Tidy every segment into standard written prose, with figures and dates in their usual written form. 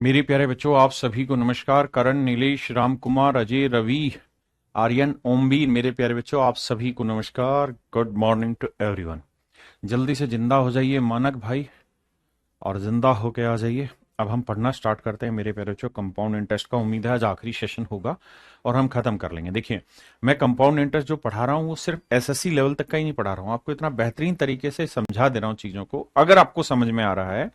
मेरे प्यारे बच्चों, आप सभी को नमस्कार। करण, नीलेश, राम कुमार, अजय, रवि, आर्यन, ओमवीर, मेरे प्यारे बच्चों, आप सभी को नमस्कार। Good morning to everyone. जल्दी से जिंदा हो जाइए मानक भाई, और जिंदा होके आ जाइए। अब हम पढ़ना स्टार्ट करते हैं मेरे प्यारे बच्चों कंपाउंड इंटरेस्ट का। उम्मीद है आज आखिरी सेशन होगा और हम खत्म कर लेंगे। देखिए, मैं कंपाउंड इंटरेस्ट जो पढ़ा रहा हूँ वो सिर्फ एसएससी लेवल तक का ही नहीं पढ़ा रहा हूँ, आपको इतना बेहतरीन तरीके से समझा दे रहा हूँ चीजों को। अगर आपको समझ में आ रहा है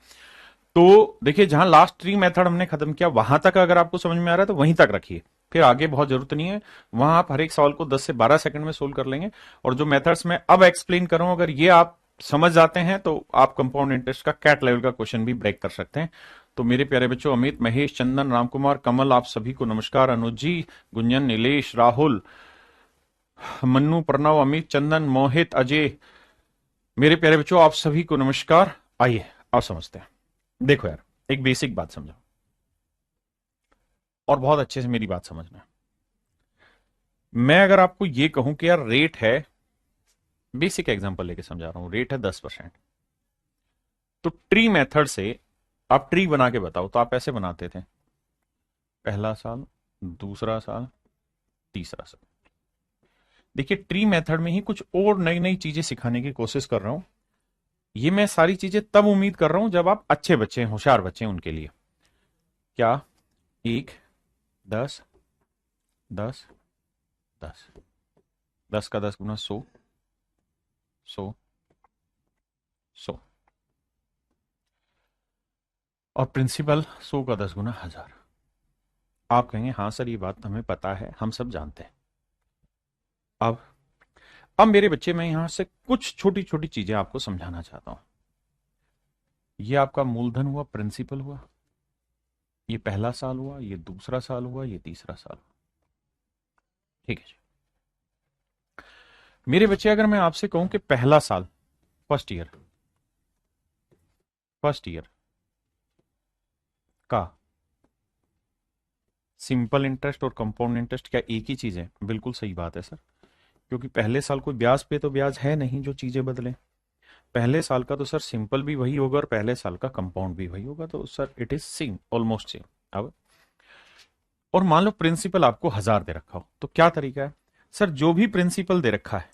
तो देखिए, जहां लास्ट ट्री मेथड हमने खत्म किया वहां तक अगर आपको समझ में आ रहा है तो वहीं तक रखिए, फिर आगे बहुत जरूरत नहीं है। वहां आप हर एक सवाल को 10 से 12 सेकंड में सोल्व कर लेंगे। और जो मेथड्स मैं अब एक्सप्लेन कर रहा हूं, अगर ये आप समझ जाते हैं तो आप कंपाउंड इंटरेस्ट का कैट लेवल का क्वेश्चन भी ब्रेक कर सकते हैं। तो मेरे प्यारे बच्चों, अमित, महेश, चंदन, रामकुमार, कमल, आप सभी को नमस्कार। अनुज जी, गुंजन, नीलेश, राहुल, मन्नू, प्रणव, अमित, चंदन, मोहित, अजय, मेरे प्यारे बच्चों, आप सभी को नमस्कार। आइए आप समझते हैं। देखो यार, एक बेसिक बात समझो और बहुत अच्छे से मेरी बात समझना। मैं अगर आपको ये कहूं कि यार रेट है, बेसिक एग्जांपल लेके समझा रहा हूं, रेट है 10%, तो ट्री मेथड से आप ट्री बना के बताओ तो आप ऐसे बनाते थे, पहला साल, दूसरा साल, तीसरा साल। देखिए, ट्री मेथड में ही कुछ और नई नई चीजें सिखाने की कोशिश कर रहा हूं। ये मैं सारी चीजें तब उम्मीद कर रहा हूं जब आप अच्छे बच्चे हैं, होशियार बच्चे हैं, उनके लिए। क्या? 1, 10, 10, 10, 10 का 10 गुना 100, 100, 100, और प्रिंसिपल 100 का 10 गुना 1000। आप कहेंगे हाँ सर, ये बात हमें पता है, हम सब जानते हैं। अब अब मेरे बच्चे, मैं यहां से कुछ छोटी छोटी चीजें आपको समझाना चाहता हूं। ये आपका मूलधन हुआ, प्रिंसिपल हुआ, ये पहला साल हुआ, ये दूसरा साल हुआ, ये तीसरा साल हुआ। ठीक है जी। मेरे बच्चे, अगर मैं आपसे कहूं कि पहला साल, फर्स्ट ईयर का सिंपल इंटरेस्ट और कंपाउंड इंटरेस्ट क्या एक ही चीज है? बिल्कुल सही बात है सर, क्योंकि पहले साल कोई ब्याज पे तो ब्याज है नहीं जो चीजें बदले। पहले साल का तो सर सिंपल भी वही होगा और पहले साल का कंपाउंड भी वही होगा, तो sir it is same, almost same. अब और मान लो प्रिंसिपल आपको 1000 दे रखा हो, तो क्या तरीका है? सर, जो भी प्रिंसिपल दे रखा है,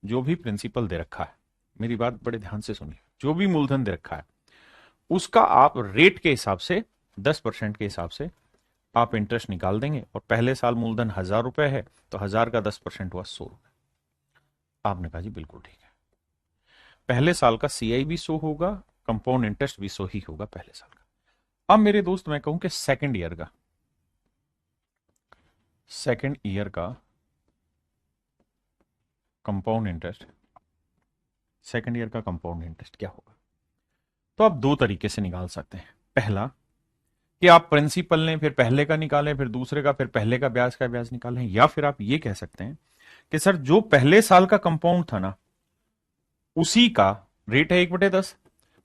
जो भी प्रिंसिपल दे रखा है, मेरी बात बड़े ध्यान से सुनिए, जो भी मूलधन दे रखा है उसका आप रेट के हिसाब से 10% के हिसाब से आप इंटरेस्ट निकाल देंगे। और पहले साल मूलधन 1000 रुपए है तो 1000 का 10% हुआ 100 रुपए। आपने कहा जी बिल्कुल ठीक है। पहले साल का सीआई भी 100 होगा, कंपाउंड इंटरेस्ट भी 100 ही होगा पहले साल का। अब मेरे दोस्त, मैं कहूं कि सेकेंड ईयर का कंपाउंड इंटरेस्ट, सेकेंड ईयर का कंपाउंड इंटरेस्ट क्या होगा? तो आप दो तरीके से निकाल सकते हैं। पहला, कि आप प्रिंसिपल लें, फिर पहले का निकालें, फिर दूसरे का, फिर पहले का ब्याज निकालें। या फिर आप ये कह सकते हैं कि सर, जो पहले साल का कंपाउंड था ना, उसी का रेट है 1/10,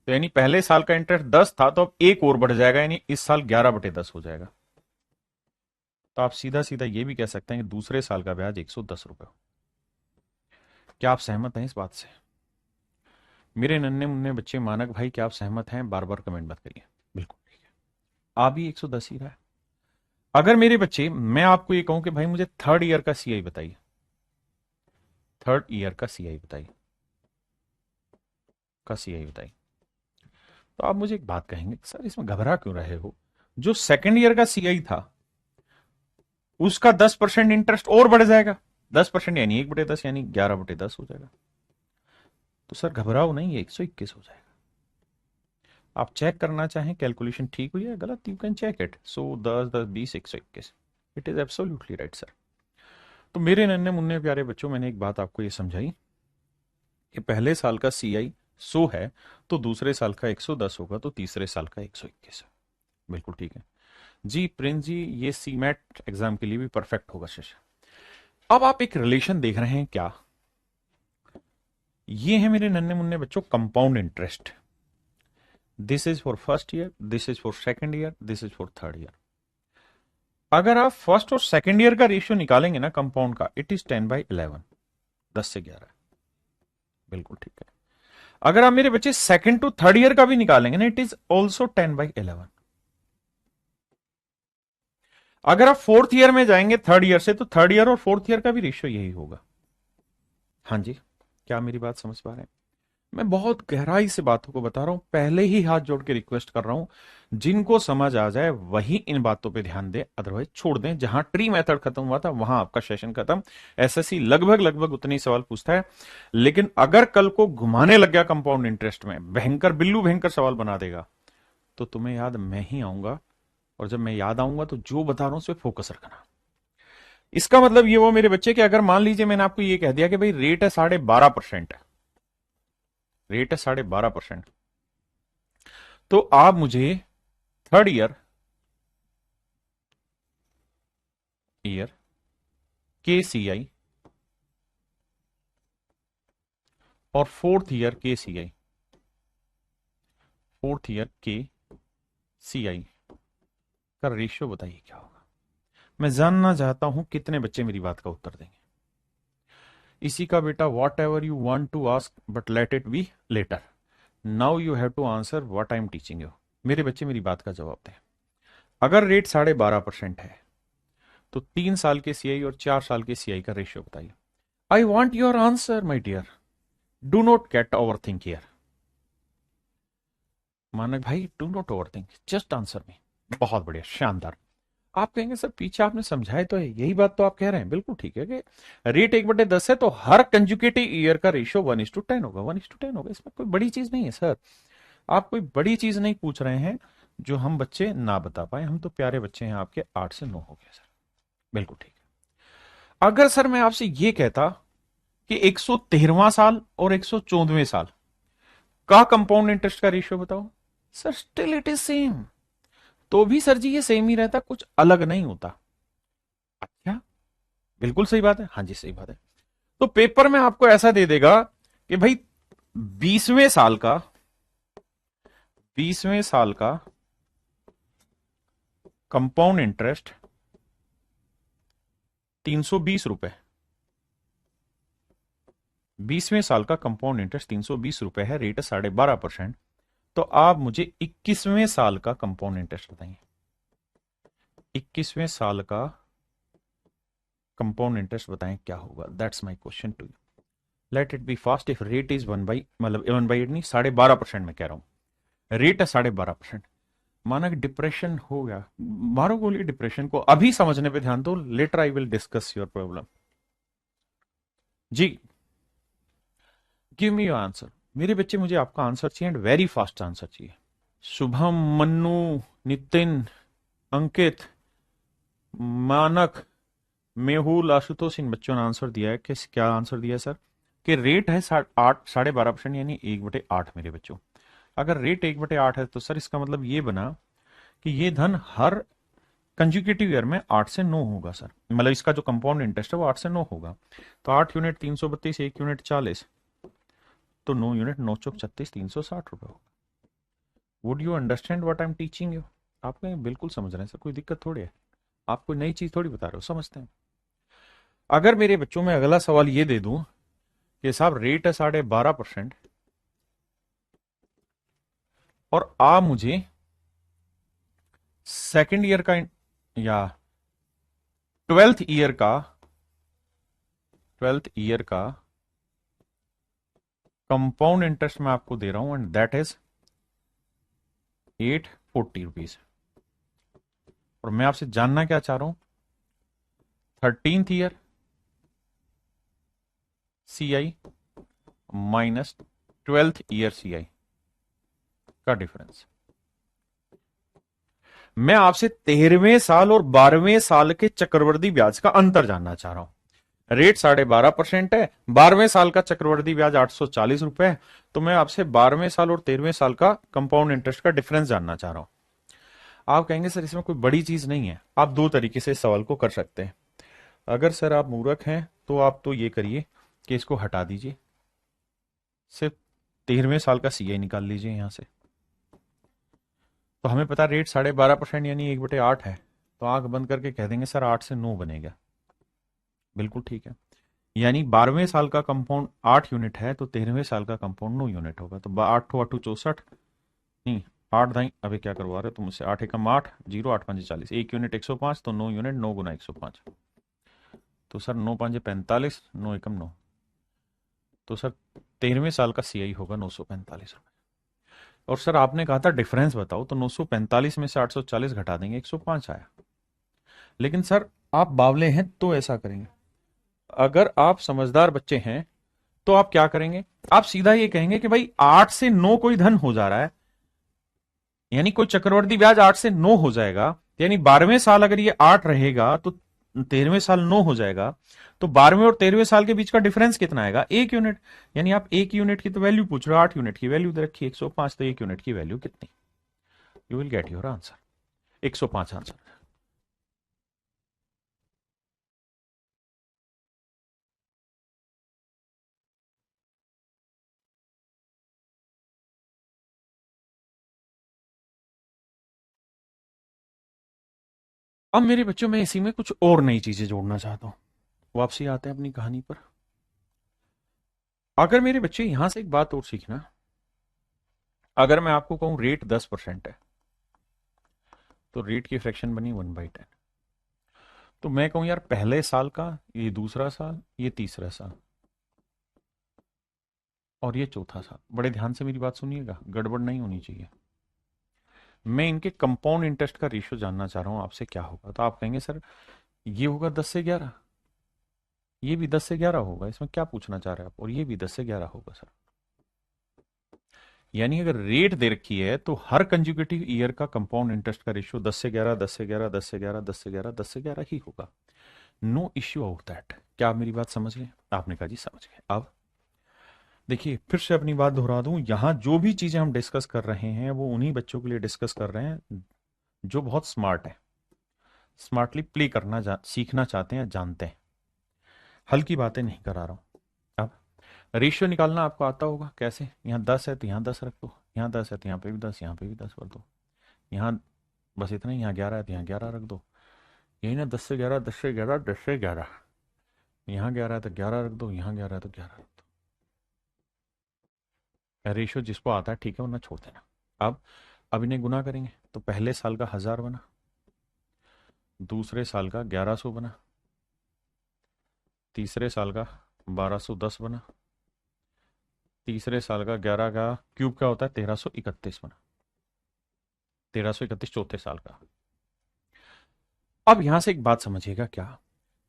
तो यानी पहले साल का इंटरेस्ट 10 था तो अब एक और बढ़ जाएगा, यानी इस साल 11/10 हो जाएगा। तो आप सीधा सीधा ये भी कह सकते हैं कि दूसरे साल का ब्याज 110 रुपए हो। क्या आप सहमत हैं इस बात से? मेरे नन्हे मुन्ने बच्चे मानक भाई, क्या आप सहमत हैं? बार बार कमेंट मत करिए। बिल्कुल ठीक है, आ भी 110 ही रहा है। अगर मेरे बच्चे, मैं आपको ये कहूं कि भाई मुझे थर्ड ईयर का सीआई बताइए, थर्ड ईयर का सीआई बताइए, तो आप मुझे एक बात कहेंगे, सर इसमें घबरा क्यों रहे हो? जो सेकंड ईयर का सीआई था उसका 10% इंटरेस्ट और बढ़ जाएगा, 10% यानी 1/10, यानी 11/10 हो जाएगा। तो सर घबराओ नहीं, ये 121 हो जाएगा। आप चेक करना चाहें कैलकुलेशन ठीक हुई है गलत, you can check it. So 10, 10, 20, 121, it is absolutely right sir. तो मेरे नन्हे मुन्ने प्यारे बच्चों, मैंने एक बात आपको ये समझाई कि पहले साल का सीआई 100 है तो दूसरे साल का 110 होगा, तो तीसरे साल का 121 है। बिल्कुल ठीक है जी। प्रिंस जी, ये सीमैट एग्जाम के लिए भी परफेक्ट होगा सेशन। अब आप एक रिलेशन देख रहे हैं क्या? ये है मेरे नन्हे मुन्ने बच्चों compound interest. This is for first year, this is for second year, this is for third year. अगर आप फर्स्ट और सेकंड ईयर का रेशियो निकालेंगे ना कंपाउंड का, इट इज 10/11, 10 से 11। बिल्कुल ठीक है। अगर आप मेरे बच्चे सेकंड टू थर्ड ईयर का भी निकालेंगे ना, इट इज ऑल्सो 10/11। अगर आप फोर्थ ईयर में जाएंगे थर्ड ईयर से, तो थर्ड ईयर और फोर्थ ईयर का भी रेशियो यही होगा। हाँ जी, क्या मेरी बात समझ पा रहे हैं? मैं बहुत गहराई से बातों को बता रहा हूं, पहले ही हाथ जोड़ के रिक्वेस्ट कर रहा हूं, जिनको समझ आ जाए वही इन बातों पे ध्यान दे, अदरवाइज छोड़ दें। जहां ट्री मेथड खत्म हुआ था वहां आपका सेशन खत्म। एसएससी लगभग लगभग उतने ही सवाल पूछता है, लेकिन अगर कल को घुमाने लग गया कंपाउंड इंटरेस्ट में, भयंकर बिल्लू भयंकर सवाल बना देगा, तो तुम्हें याद मैं ही आऊंगा। और जब मैं याद आऊंगा तो जो बता रहा हूं उस पर फोकस रखना। इसका मतलब ये वो मेरे बच्चे कि अगर मान लीजिए मैंने आपको ये कह दिया कि भाई रेट है 12.5%, रेट है 12.5%, तो आप मुझे थर्ड ईयर के सी आई और फोर्थ ईयर के सी आई, फोर्थ ईयर के सी आई का रेशियो बताइए क्या होगा। मैं जानना चाहता हूं कितने बच्चे मेरी बात का उत्तर देंगे। इसी का बेटा whatever you want to ask but let it be later, now you have to answer what I am teaching you. मेरे बच्चे मेरी बात का जवाब दें। अगर रेट 12.5% है, तो 3 साल के सीआई और 4 साल के सीआई का रेशियो बताइए। I want your answer my dear, do not get over think here. Manak भाई, do not over think, just answer me. बहुत बढ़िया, शानदार। आप कहेंगे सर पीछे आपने समझाए तो है, यही बात तो आप कह रहे हैं, बिल्कुल ठीक है कि रेट 1/10 है, तो हर कंजुकेटिव ईयर का रेशियो 1:10 होगा, 1:10 होगा। इसमें कोई बड़ी चीज नहीं है सर। आप कोई बड़ी चीज नहीं पूछ रहे हैं जो हम बच्चे ना बता पाए। हम तो प्यारे बच्चे हैं आपके, 8 से 9 हो गए सर, बिल्कुल ठीक है। अगर सर मैं आपसे ये कहता कि 113वां साल और 114वें साल का कंपाउंड इंटरेस्ट का रेशियो बताओ, sir still it is same. तो भी सर जी ये सेम ही रहता, कुछ अलग नहीं होता। अच्छा, बिल्कुल सही बात है, हाँ जी सही बात है। तो पेपर में आपको ऐसा दे देगा कि भाई 20वें साल का, 20वें साल का कंपाउंड इंटरेस्ट 320 रुपए, 20वें साल का कंपाउंड इंटरेस्ट 320 रुपए है, रेट है 12.5%। तो आप मुझे 21वें साल का कंपाउंड इंटरेस्ट बताइए। 21वें साल का कंपाउंड इंटरेस्ट बताएं क्या होगा, that's my question to you. Let it be fast. If rate is 1/, मतलब 1/8 नहीं, 12.5% में कह रहा हूं, रेट है 12.5%। माना कि डिप्रेशन हो गया, मारो गोली डिप्रेशन को, अभी समझने पे ध्यान दो, later I will discuss your problem. जी, गिव मी योर आंसर। मेरे बच्चे मुझे आपका आंसर चाहिए, एंड वेरी फास्ट आंसर चाहिए। शुभम, मन्नू, नितिन, अंकित, मानक, मेहुल, आशुतोष, इन बच्चों ने आंसर दिया है कि क्या आंसर दिया है सर, कि रेट है 12.5%, यानी 1/8 मेरे बच्चों। अगर रेट 1/8 है तो सर इसका मतलब ये बना कि ये धन हर कंजुकेटिव ईयर में 8 से 9 होगा सर, मतलब इसका जो कंपाउंड इंटरेस्ट है वो 8 से 9 होगा। तो 8 यूनिट 332, 1 यूनिट 40, तो 9 यूनिट 9 चौक 36, 360 रुपए होगा। Would you understand what I am teaching you? आप कहें बिल्कुल समझ रहे हैं सर, कोई दिक्कत थोड़ी है, आप कोई नई चीज थोड़ी बता रहे हो, समझते हैं। अगर मेरे बच्चों में अगला सवाल ये दे दूं कि साहब रेट है 12.5%, और आप मुझे सेकेंड ईयर का या 12th ईयर का, 12th ईयर का कंपाउंड इंटरेस्ट मैं आपको दे रहा हूं, एंड दैट इज 840 रुपीज। और मैं आपसे जानना क्या चाह रहा हूं, 13th year CI minus 12th year CI का डिफरेंस। मैं आपसे 13वें साल और 12वें साल के चक्रवृद्धि ब्याज का अंतर जानना चाह रहा हूं। रेट 12.5% है, 12वें साल का चक्रवृद्धि ब्याज 840 रुपए है, तो मैं आपसे 12वें साल और 13वें साल का कंपाउंड इंटरेस्ट का डिफरेंस जानना चाह रहा हूं। आप कहेंगे सर इसमें कोई बड़ी चीज नहीं है। आप दो तरीके से इस सवाल को कर सकते हैं। अगर सर आप मूर्ख हैं तो आप तो ये करिए कि इसको हटा दीजिए, सिर्फ 13वें साल का सीआई निकाल लीजिए यहां से। तो हमें पता रेट 12.5% यानी 1/8 है, तो आंख बंद करके कह देंगे सर 8 से 9 बनेगा, बिल्कुल ठीक है। यानी 12वें साल का कंपाउंड 8 यूनिट है, तो 13वें साल का कंपाउंड 9 यूनिट होगा। तो 8 8 64, नहीं 8 दाई, अभी क्या करवा रहे हो तुम मुझसे? 8 एकम 8, 0 8 5 40, 1 यूनिट 105, तो 9 यूनिट 9 गुना 105, तो सर 9 5 45, 9 एकम 9, तो सर 13वें साल का सीआई होगा 945 रुपए। और सर आपने कहा था डिफरेंस बताओ, तो 945 में से 840 घटा देंगे, 105 आया। लेकिन सर आप बावले हैं तो ऐसा करेंगे, अगर आप समझदार बच्चे हैं तो आप क्या करेंगे, आप सीधा ये कहेंगे कि भाई 8 से 9 कोई धन हो जा रहा है, यानी कोई चक्रवर्ती ब्याज 8 से 9 हो जाएगा, यानी 12वें साल अगर ये 8 रहेगा तो 13वें साल 9 हो जाएगा, तो 12वें और 13वें साल के बीच का डिफरेंस कितना आएगा? 1 यूनिट। यानी आप 1 यूनिट की तो वैल्यू पूछ रहे हो, 8 यूनिट की वैल्यू दे रखी है 105, तो 1 यूनिट की वैल्यू कितनी? You will get your answer, 105 answer. अब मेरे बच्चों में इसी में कुछ और नई चीजें जोड़ना चाहता हूं, वापसी आते हैं अपनी कहानी पर। अगर मेरे बच्चे यहां से एक बात और सीखना, अगर मैं आपको कहूं रेट 10% है, तो रेट की फ्रैक्शन बनी 1/10। तो मैं कहूं यार पहले साल का, ये दूसरा साल, ये तीसरा साल, और ये चौथा साल, बड़े ध्यान से मेरी बात सुनिएगा, गड़बड़ नहीं होनी चाहिए। मैं इनके कंपाउंड इंटरेस्ट का रेशियो जानना चाह रहा हूं आपसे, क्या होगा? तो आप कहेंगे सर ये होगा 10 से 11, ये भी 10 से 11 होगा, इसमें क्या पूछना चाह रहे हैं आप? और ये भी 10 से 11 होगा सर। यानी अगर रेट दे रखी है तो हर कंज्यूगेटिव ईयर का कंपाउंड इंटरेस्ट का रेशियो 10 से 11, 10 से 11, 10 से 11, 10 से 11, 10 से 11 ही होगा। No issue out that. क्या आप मेरी बात समझ गए? आपने कहा जी समझ गए। अब देखिए फिर से अपनी बात दोहरा दूं, यहां जो भी चीजें हम डिस्कस कर रहे हैं वो उन्हीं बच्चों के लिए डिस्कस कर रहे हैं जो बहुत स्मार्ट है, स्मार्टली प्ले करना सीखना चाहते हैं, जानते हैं। हल्की बातें नहीं करा रहा हूं। अब रेशियो निकालना आपको आता होगा कैसे? यहाँ 10 है तो यहाँ 10 रख दो, यहाँ 10 है तो यहाँ पे भी 10, यहाँ पे भी 10 कर दो, यहाँ बस इतना ही, यहाँ 11 है तो यहाँ 11 रख दो, यही ना 10 से 11, 10 से 11, 10 से 11, यहाँ 11 है तो 11 रख दो, यहाँ 11 है तो 11 रख दो। रेशियो जिसको आता है ठीक है, वरना छोड़ देना। अब इन्हें गुना करेंगे तो पहले साल का 1000 बना, दूसरे साल का 1100 बना, तीसरे साल का 1210 बना, तीसरे साल का 11 का क्यूब क्या होता है 1331 बना, 1331 चौथे साल का। अब यहां से एक बात समझिएगा क्या,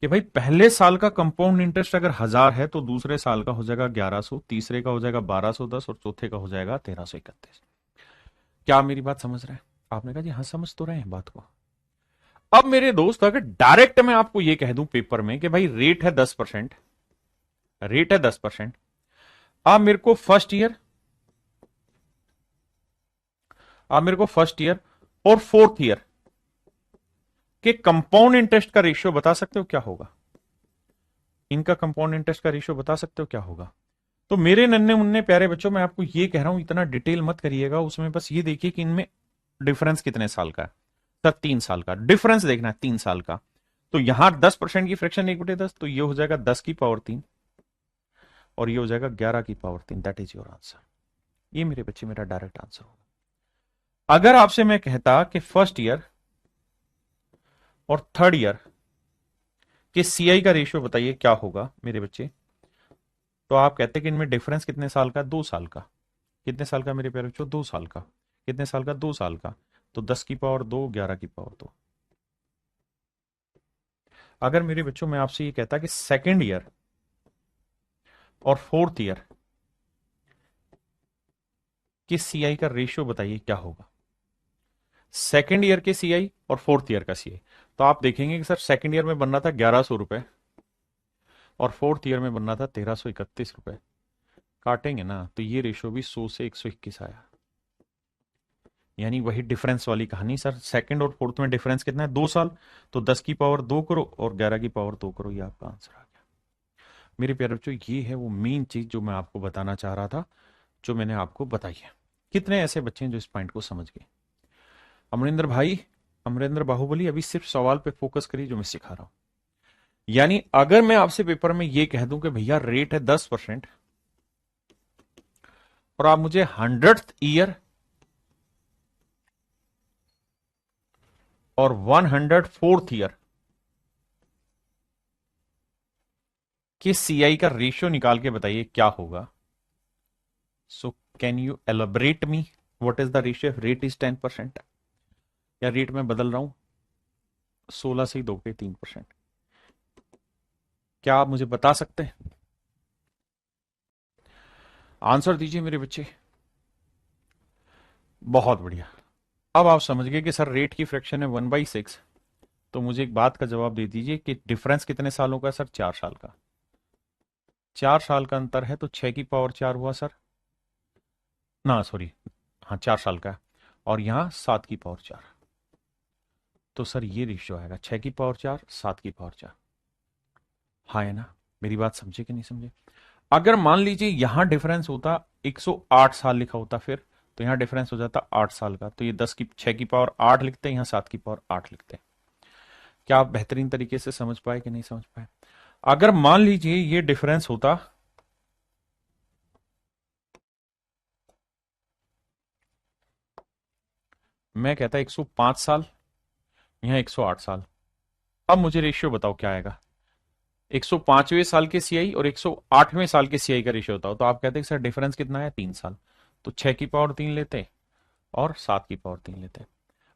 कि भाई पहले साल का कंपाउंड इंटरेस्ट अगर 1000 है तो दूसरे साल का हो जाएगा 1100, तीसरे का हो जाएगा 1210 और चौथे का हो जाएगा 1331। क्या आप मेरी बात समझ रहे हैं? आपने कहा जी हाँ समझ तो रहे हैं बात को। अब मेरे दोस्त अगर डायरेक्ट मैं आपको ये कह दूं पेपर में कि भाई रेट है 10%, रेट है 10%, आप मेरे को फर्स्ट ईयर और फोर्थ ईयर के कंपाउंड इंटरेस्ट का रेशियो बता सकते हो क्या होगा? इनका कंपाउंड इंटरेस्ट का रेशियो बता सकते हो क्या होगा? तो मेरे नन्हे मुन्ने प्यारे बच्चों, मैं आपको ये कह रहा हूं इतना डिटेल मत करिएगा, उसमें बस ये देखिए कि इनमें डिफरेंस कितने साल का है। सर 3 साल का डिफरेंस देखना है, 3 साल का। तो यहां 10% की फ्रैक्शन 1/10, तो ये हो जाएगा 10 की पावर 3 और ये हो जाएगा 11 की power 3। That is your answer. ये मेरे बच्चे मेरा डायरेक्ट आंसर होगा। अगर आपसे मैं कहता कि फर्स्ट ईयर और थर्ड ईयर के सीआई का रेशियो बताइए क्या होगा मेरे बच्चे, तो आप कहते कि इनमें डिफरेंस कितने साल का? 2 साल का। कितने साल का मेरे प्यारे बच्चों? 2 साल का। कितने साल का? 2 साल का। तो 10 की पावर 2, 11 की पावर 2। अगर मेरे बच्चों मैं आपसे ये कहता कि सेकेंड ईयर और फोर्थ ईयर के सीआई का रेशियो बताइए क्या होगा? सेकेंड ईयर के सीआई और फोर्थ ईयर का सीआई, तो आप देखेंगे कि सर सेकेंड ईयर में बनना था 1100 रुपए और फोर्थ ईयर में बनना था 1331 रुपए। काटेंगे ना तो ये रेशियो भी 100 से 121 आया। यानी वही डिफरेंस वाली कहानी। सर सेकंड और फोर्थ में डिफरेंस कितना है? 2 साल। तो 10 की पावर 2 करो और 11 की पावर 2 करो, ये आपका आंसर आ गया। मेरे प्यारे बच्चों ये है वो मेन चीज जो मैं आपको बताना चाह रहा था, जो मैंने आपको बताई है। कितने ऐसे बच्चे हैं जो इस पॉइंट को समझ गए? अमरिंदर भाई, अमरिंदर बाहुबली, अभी सिर्फ सवाल पे फोकस करिए जो मैं सिखा रहा हूं। यानी अगर मैं आपसे पेपर में ये कह दूं कि भैया रेट है 10% और आप मुझे 100th ईयर और 104th ईयर के सीआई का रेशियो निकाल के बताइए क्या होगा। So can you elaborate me what is the ratio? Rate is 10%, या रेट में बदल रहा हूं, 16 से ही दोगे 3%। क्या आप मुझे बता सकते हैं? आंसर दीजिए मेरे बच्चे। बहुत बढ़िया। अब आप समझ गए कि सर रेट की फ्रैक्शन है 1/6, तो मुझे एक बात का जवाब दे दीजिए कि डिफरेंस कितने सालों का है सर? 4 साल का। 4 साल का अंतर है तो 6 की पावर 4 हुआ सर, ना सॉरी, हाँ 4 साल का है, और यहां 7 की पावर 4। तो सर ये रेशियो आएगा 6 की पावर 4, 7 की पावर 4। हाँ है ना? मेरी बात समझे कि नहीं समझे? अगर मान लीजिए यहां डिफरेंस होता 108 साल लिखा होता, फिर तो यहां डिफरेंस हो जाता 8 साल का, तो ये 6 की पावर 8 लिखते हैं, यहां 7 की पावर 8 लिखते हैं। क्या आप बेहतरीन तरीके से समझ पाए कि नहीं समझ पाए? अगर मान लीजिए ये डिफरेंस होता मैं कहता 105 साल, यहां 108 साल, अब मुझे रेशियो बताओ क्या आएगा। 105वें साल के सीआई और 108वें साल के सीआई का रेशियो बताओ, तो आप कहते हैं सर डिफरेंस कितना है? 3 साल। तो 6 की पावर 3 लेते और 7 की पावर 3 लेते।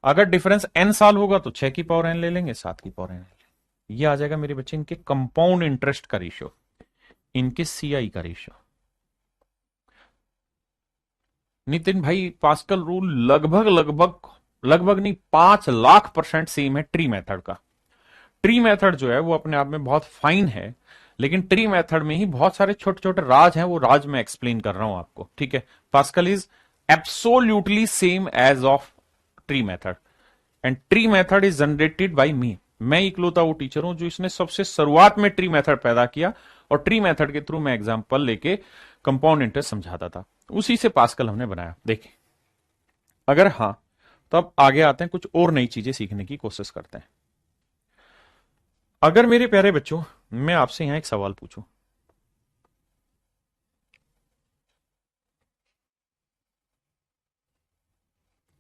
अगर डिफरेंस n साल होगा तो 6 की पावर n ले लेंगे, 7 की पावर n ले लेंगे। ये आ जाएगा मेरे बच्चे इनके कंपाउंड इंटरेस्ट का रेशियो, इनके सीआई का रेशियो। नितिन भाई पास्कल रूल लगभग लगभग लगभग नहीं, 5 लाख% सेम है ट्री मेथड का। ट्री मेथड जो है वो अपने आप में बहुत फाइन है, लेकिन ट्री मेथड में ही बहुत सारे छोटे छोटे राज हैं, वो राज मैं एक्सप्लेन कर रहा हूं आपको, ठीक है। Pascal is absolutely same as of tree method, and tree method is generated by me. मैं इकलौता वो टीचर हूं जो इसने सबसे शुरुआत में ट्री मेथड पैदा किया, और ट्री मेथड के थ्रू मैं एग्जांपल लेके कंपाउंड इंटरेस्ट समझाता था, उसी से पास्कल हमने बनाया। देखिए अगर हाँ, तो अब आगे आते हैं, कुछ और नई चीजें सीखने की कोशिश करते हैं। अगर मेरे प्यारे बच्चों मैं आपसे यहां एक सवाल पूछूं,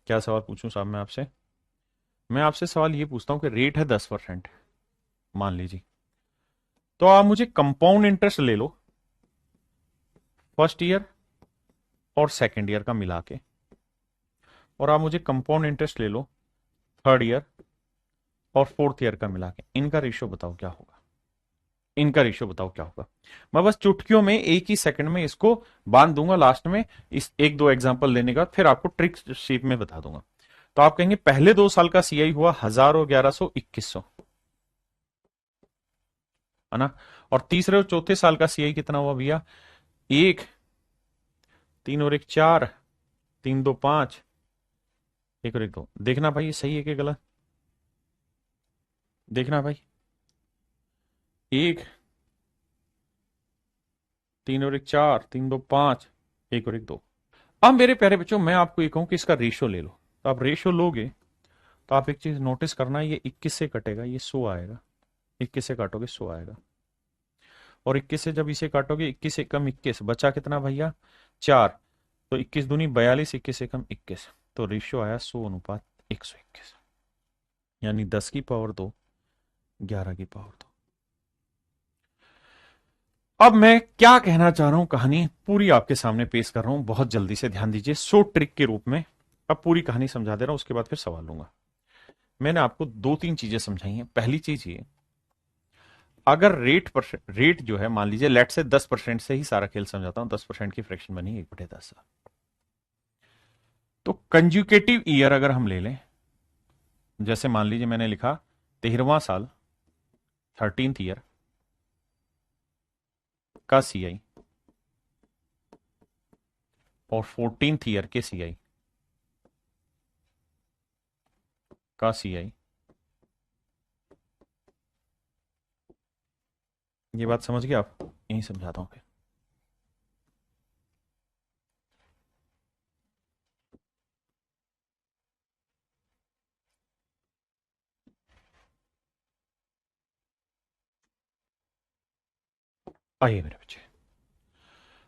क्या सवाल पूछूं साहब मैं आपसे सवाल ये पूछता हूं कि रेट है 10%, मान लीजिए, तो आप मुझे कंपाउंड इंटरेस्ट ले लो फर्स्ट ईयर और सेकेंड ईयर का मिला के, और आप मुझे कंपाउंड इंटरेस्ट ले लो थर्ड ईयर और फोर्थ ईयर का मिला के, इनका रेशियो बताओ क्या होगा। इनका रेशियो बताओ क्या होगा। मैं बस चुटकियों में एक ही सेकंड में इसको बांध दूंगा, लास्ट में इस एक दो एग्जांपल लेने का फिर आपको ट्रिक शेप में बता दूंगा। तो आप कहेंगे पहले 2 साल का सीआई हुआ 1000 और 1100 2100, है ना। और तीसरे और चौथे साल का सीआई कितना हुआ भैया? 1, 3 और 1 4, 3 2 5, 1 और 1 2। देखना भाई ये सही है कि गलत, देखना भाई। 1, 3 और 1 4, 3 2 5, 1 और 1 2। अब मेरे प्यारे बच्चों मैं आपको ये कहूं कि इसका रेशियो ले लो, तो आप रेशियो लोगे तो आप एक चीज नोटिस करना, ये 21 से कटेगा, ये 100 आएगा। 21 से काटोगे 100 आएगा, और 21 से जब इसे काटोगे 21 से कम 21, बचा कितना भैया? 4। तो 21 दूनी 42, 21 से कम 21, तो रेशियो आया 100:121, यानी 10 की पावर 2, 11 की पावर 2। अब मैं क्या कहना चाह रहा हूं, कहानी पूरी आपके सामने पेश कर रहा हूं, बहुत जल्दी से ध्यान दीजिए, शॉर्ट ट्रिक के रूप में। अब पूरी कहानी समझा दे रहा हूं, उसके बाद फिर सवाल लूंगा। मैंने आपको 2-3 चीजें समझाई हैं। पहली चीज ये, अगर रेट जो है मान लीजिए लेट से 10% से ही सारा खेल समझाता हूं, 10% की फ्रैक्शन बनी 1/10। तो कंजुकेटिव ईयर अगर हम ले लें, जैसे मान लीजिए मैंने लिखा 13वां साल 13th ईयर का सीआई और 14th ईयर के सीआई का सीआई, ये बात समझ गए आप? यही समझाता हूं फिर। आइए मेरे बच्चे,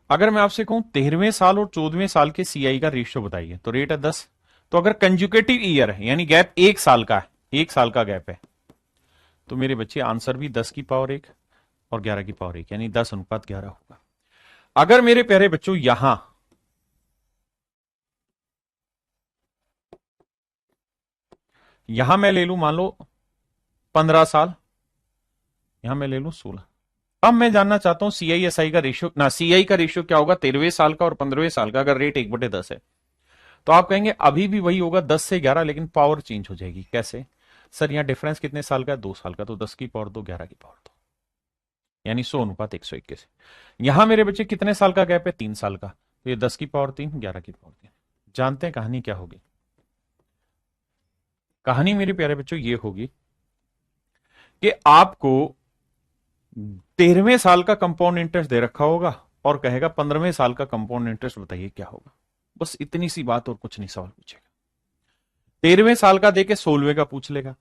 अगर मैं आपसे कहूं 13वें साल और 14वें साल के सीआई का रेशियो बताइए, तो रेट है 10। तो अगर कंजुकेटिव ईयर है यानी गैप 1 साल का है, एक साल का गैप है, तो मेरे बच्चे आंसर भी 10 की पावर 1 और 11 की पावर 1 यानी 10:11 होगा। अगर मेरे प्यारे बच्चों यहां मैं ले लू मान लो 15 साल, यहां मैं ले लू 16। अब मैं जानना चाहता हूं CI/SI का रेशियो, ना CI का रेशियो क्या होगा 13वें साल का और 15वें साल का, अगर रेट 1/10 है। तो आप कहेंगे अभी भी वही होगा 10 से 11, लेकिन पावर चेंज हो जाएगी। कैसे सर, यहां डिफरेंस कितने साल का है, 2 साल का, तो 10 की पावर 2 11 की पावर 2 यानी 100:121। यहां मेरे बच्चे कितने साल का गैप है, 3 साल का, तो ये 10 की पावर 3 11 की पावर 3। जानते हैं कहानी क्या होगी? कहानी मेरे प्यारे बच्चों ये होगी कि आपको 13वें साल का कंपाउंड इंटरेस्ट दे रखा होगा और कहेगा 15वें साल का कंपाउंड इंटरेस्ट बताइए क्या होगा। बस इतनी सी बात और कुछ नहीं सवाल पूछेगा। 13वें साल का देके 16वें का पूछ लेगा।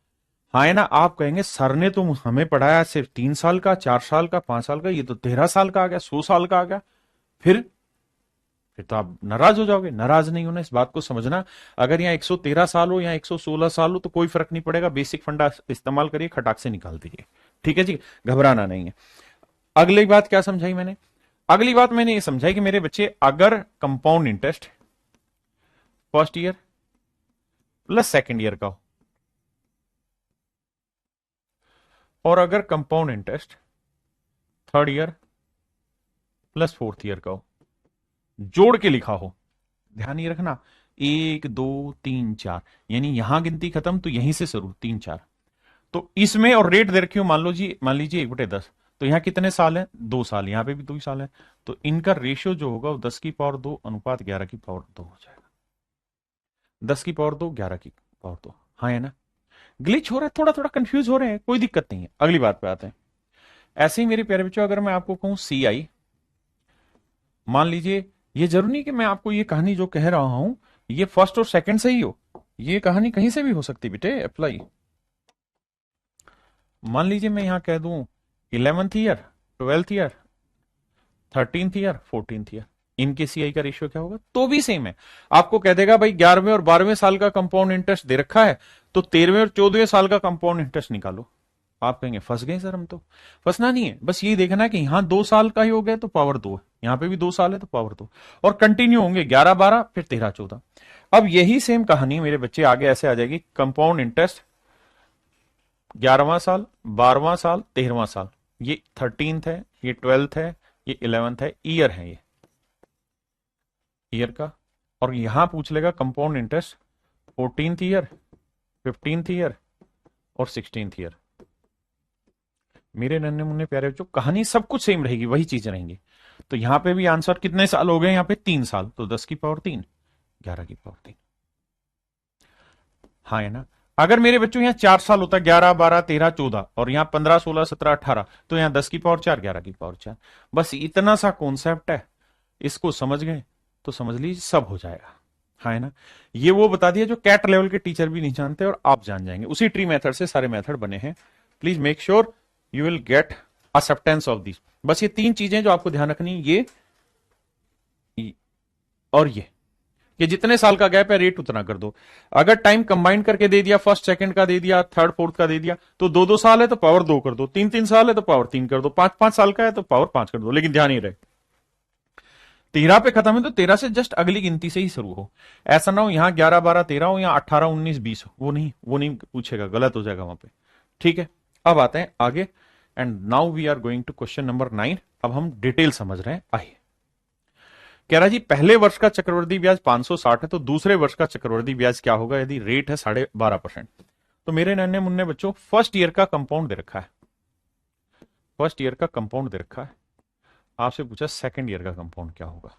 हाँ है ना, आप कहेंगे सर ने तो हमें पढ़ाया सिर्फ 3 साल का, 4 साल का, 5 साल का, ये तो 13 साल का आ गया, 100 साल का आ गया। फिर तो आप नाराज हो जाओगे। नाराज नहीं होना, इस बात को समझना। अगर यहाँ 113 साल हो या 116 साल हो तो कोई फर्क नहीं पड़ेगा। बेसिक फंडा इस्तेमाल करिए, खटाक से निकाल दीजिए। ठीक है जी, घबराना नहीं है। अगली बात क्या समझाई मैंने? अगली बात मैंने ये समझाई कि मेरे बच्चे अगर compound interest first year plus second year का हो और अगर compound interest third year plus fourth year का हो, जोड़ के लिखा हो, ध्यान ये रखना, 1 2 3 4 यानी यहां गिनती खत्म तो यहीं से शुरू 3 4। तो इसमें और रेट दे रखी हो मान लीजिए 1/10, तो यहां कितने साल है, 2 साल, यहां पे भी 2 ही साल है। तो इनका रेशियो जो होगा वो 10 की पावर 2 अनुपात 11 की पावर 2 हो जाएगा। 10 की पावर 2 11 की पावर 2। हाँ है ना, ग्लिच हो रहा है, थोड़ा थोड़ा कंफ्यूज हो रहे हैं, कोई दिक्कत नहीं है। अगली बात पे आते हैं। ऐसे ही मेरे प्यारे बच्चों, अगर मैं आपको कहूं CI, मान लीजिए, ये जरूरी नहीं कि मैं आपको ये कहानी जो कह रहा हूं ये फर्स्ट और सेकंड से ही हो, ये कहानी कहीं से भी हो सकती बेटे, अप्लाई। मान लीजिए मैं यहां कह दूं 11th year, 12th year, 13th year, 14th year, इनके CI का रेशियो क्या होगा? तो भी सेम है। आपको कह देगा भाई 11वें और 12वें साल का कंपाउंड इंटरेस्ट दे रखा है, तो 13वें और 14वें साल का कंपाउंड इंटरेस्ट निकालो। आप कहेंगे फंस गए सर हम तो। फंसना नहीं है, बस यही देखना है कि यहां 2 साल का ही हो गया तो पावर 2 है, यहां पे भी 2 साल है तो पावर 2, और कंटिन्यू होंगे 11 12 फिर 13 14। अब यही सेम कहानी मेरे बच्चे आगे ऐसे आ जाएगी, कंपाउंड इंटरेस्ट 11वां साल, 12वां साल, 13वां साल, ये 13th है, ये 12th है, ये 11th है, ईयर है ये ईयर का। और यहां पूछ लेगा compound interest 14th year, 15th year और 16th ईयर। मेरे नन्हे मुन्ने प्यारे बच्चों, कहानी सब कुछ सेम रहेगी, वही चीजें रहेंगी। तो यहां पे भी आंसर कितने साल हो गए, यहां पे 3 साल, तो 10 की पावर 3 11 की पावर 3। हाँ है ना। अगर मेरे बच्चों यहाँ 4 साल होता, 11 12 13 14, और यहाँ 15 16 17 18, तो यहाँ 10 की पावर 4 11 की पावर 4। बस इतना सा कॉन्सेप्ट है, इसको समझ गए तो समझ लीजिए सब हो जाएगा। हाँ है ना, ये वो बता दिया जो कैट लेवल के टीचर भी नहीं जानते और आप जान जाएंगे। उसी ट्री मेथड से सारे मेथड बने हैं। Please make sure you will get acceptance of this. बस ये 3 चीजें जो आपको ध्यान रखनी, ये और ये जितने साल का गैप है रेट उतना कर दो। अगर टाइम कंबाइन करके दे दिया, फर्स्ट सेकंड का दे दिया, थर्ड फोर्थ का दे दिया, तो 2 2 साल है तो पावर 2 कर दो, 3 3 साल है तो पावर 3 कर दो, 5 5 साल का है तो पावर 5 कर दो। लेकिन ध्यान ही रहे 13 पे खत्म है तो 13 से जस्ट अगली गिनती से ही शुरू हो। ऐसा ना हो यहां 11 12 13 हो या 18 19 20 हो, वो नहीं पूछेगा, गलत हो जाएगा वहां पे। ठीक है, अब आते हैं आगे। And now we are going to question number 9। अब हम डिटेल समझ रहे हैं, आइए। कह रहा जी पहले वर्ष का चक्रवृद्धि ब्याज 560 है, तो दूसरे वर्ष का चक्रवृद्धि ब्याज क्या होगा यदि रेट है 12.5%। तो मेरे नन्हे मुन्ने बच्चों, फर्स्ट ईयर का कंपाउंड दे रखा है, फर्स्ट ईयर का कंपाउंड दे रखा है। आपसे पूछा सेकंड ईयर का कंपाउंड क्या होगा।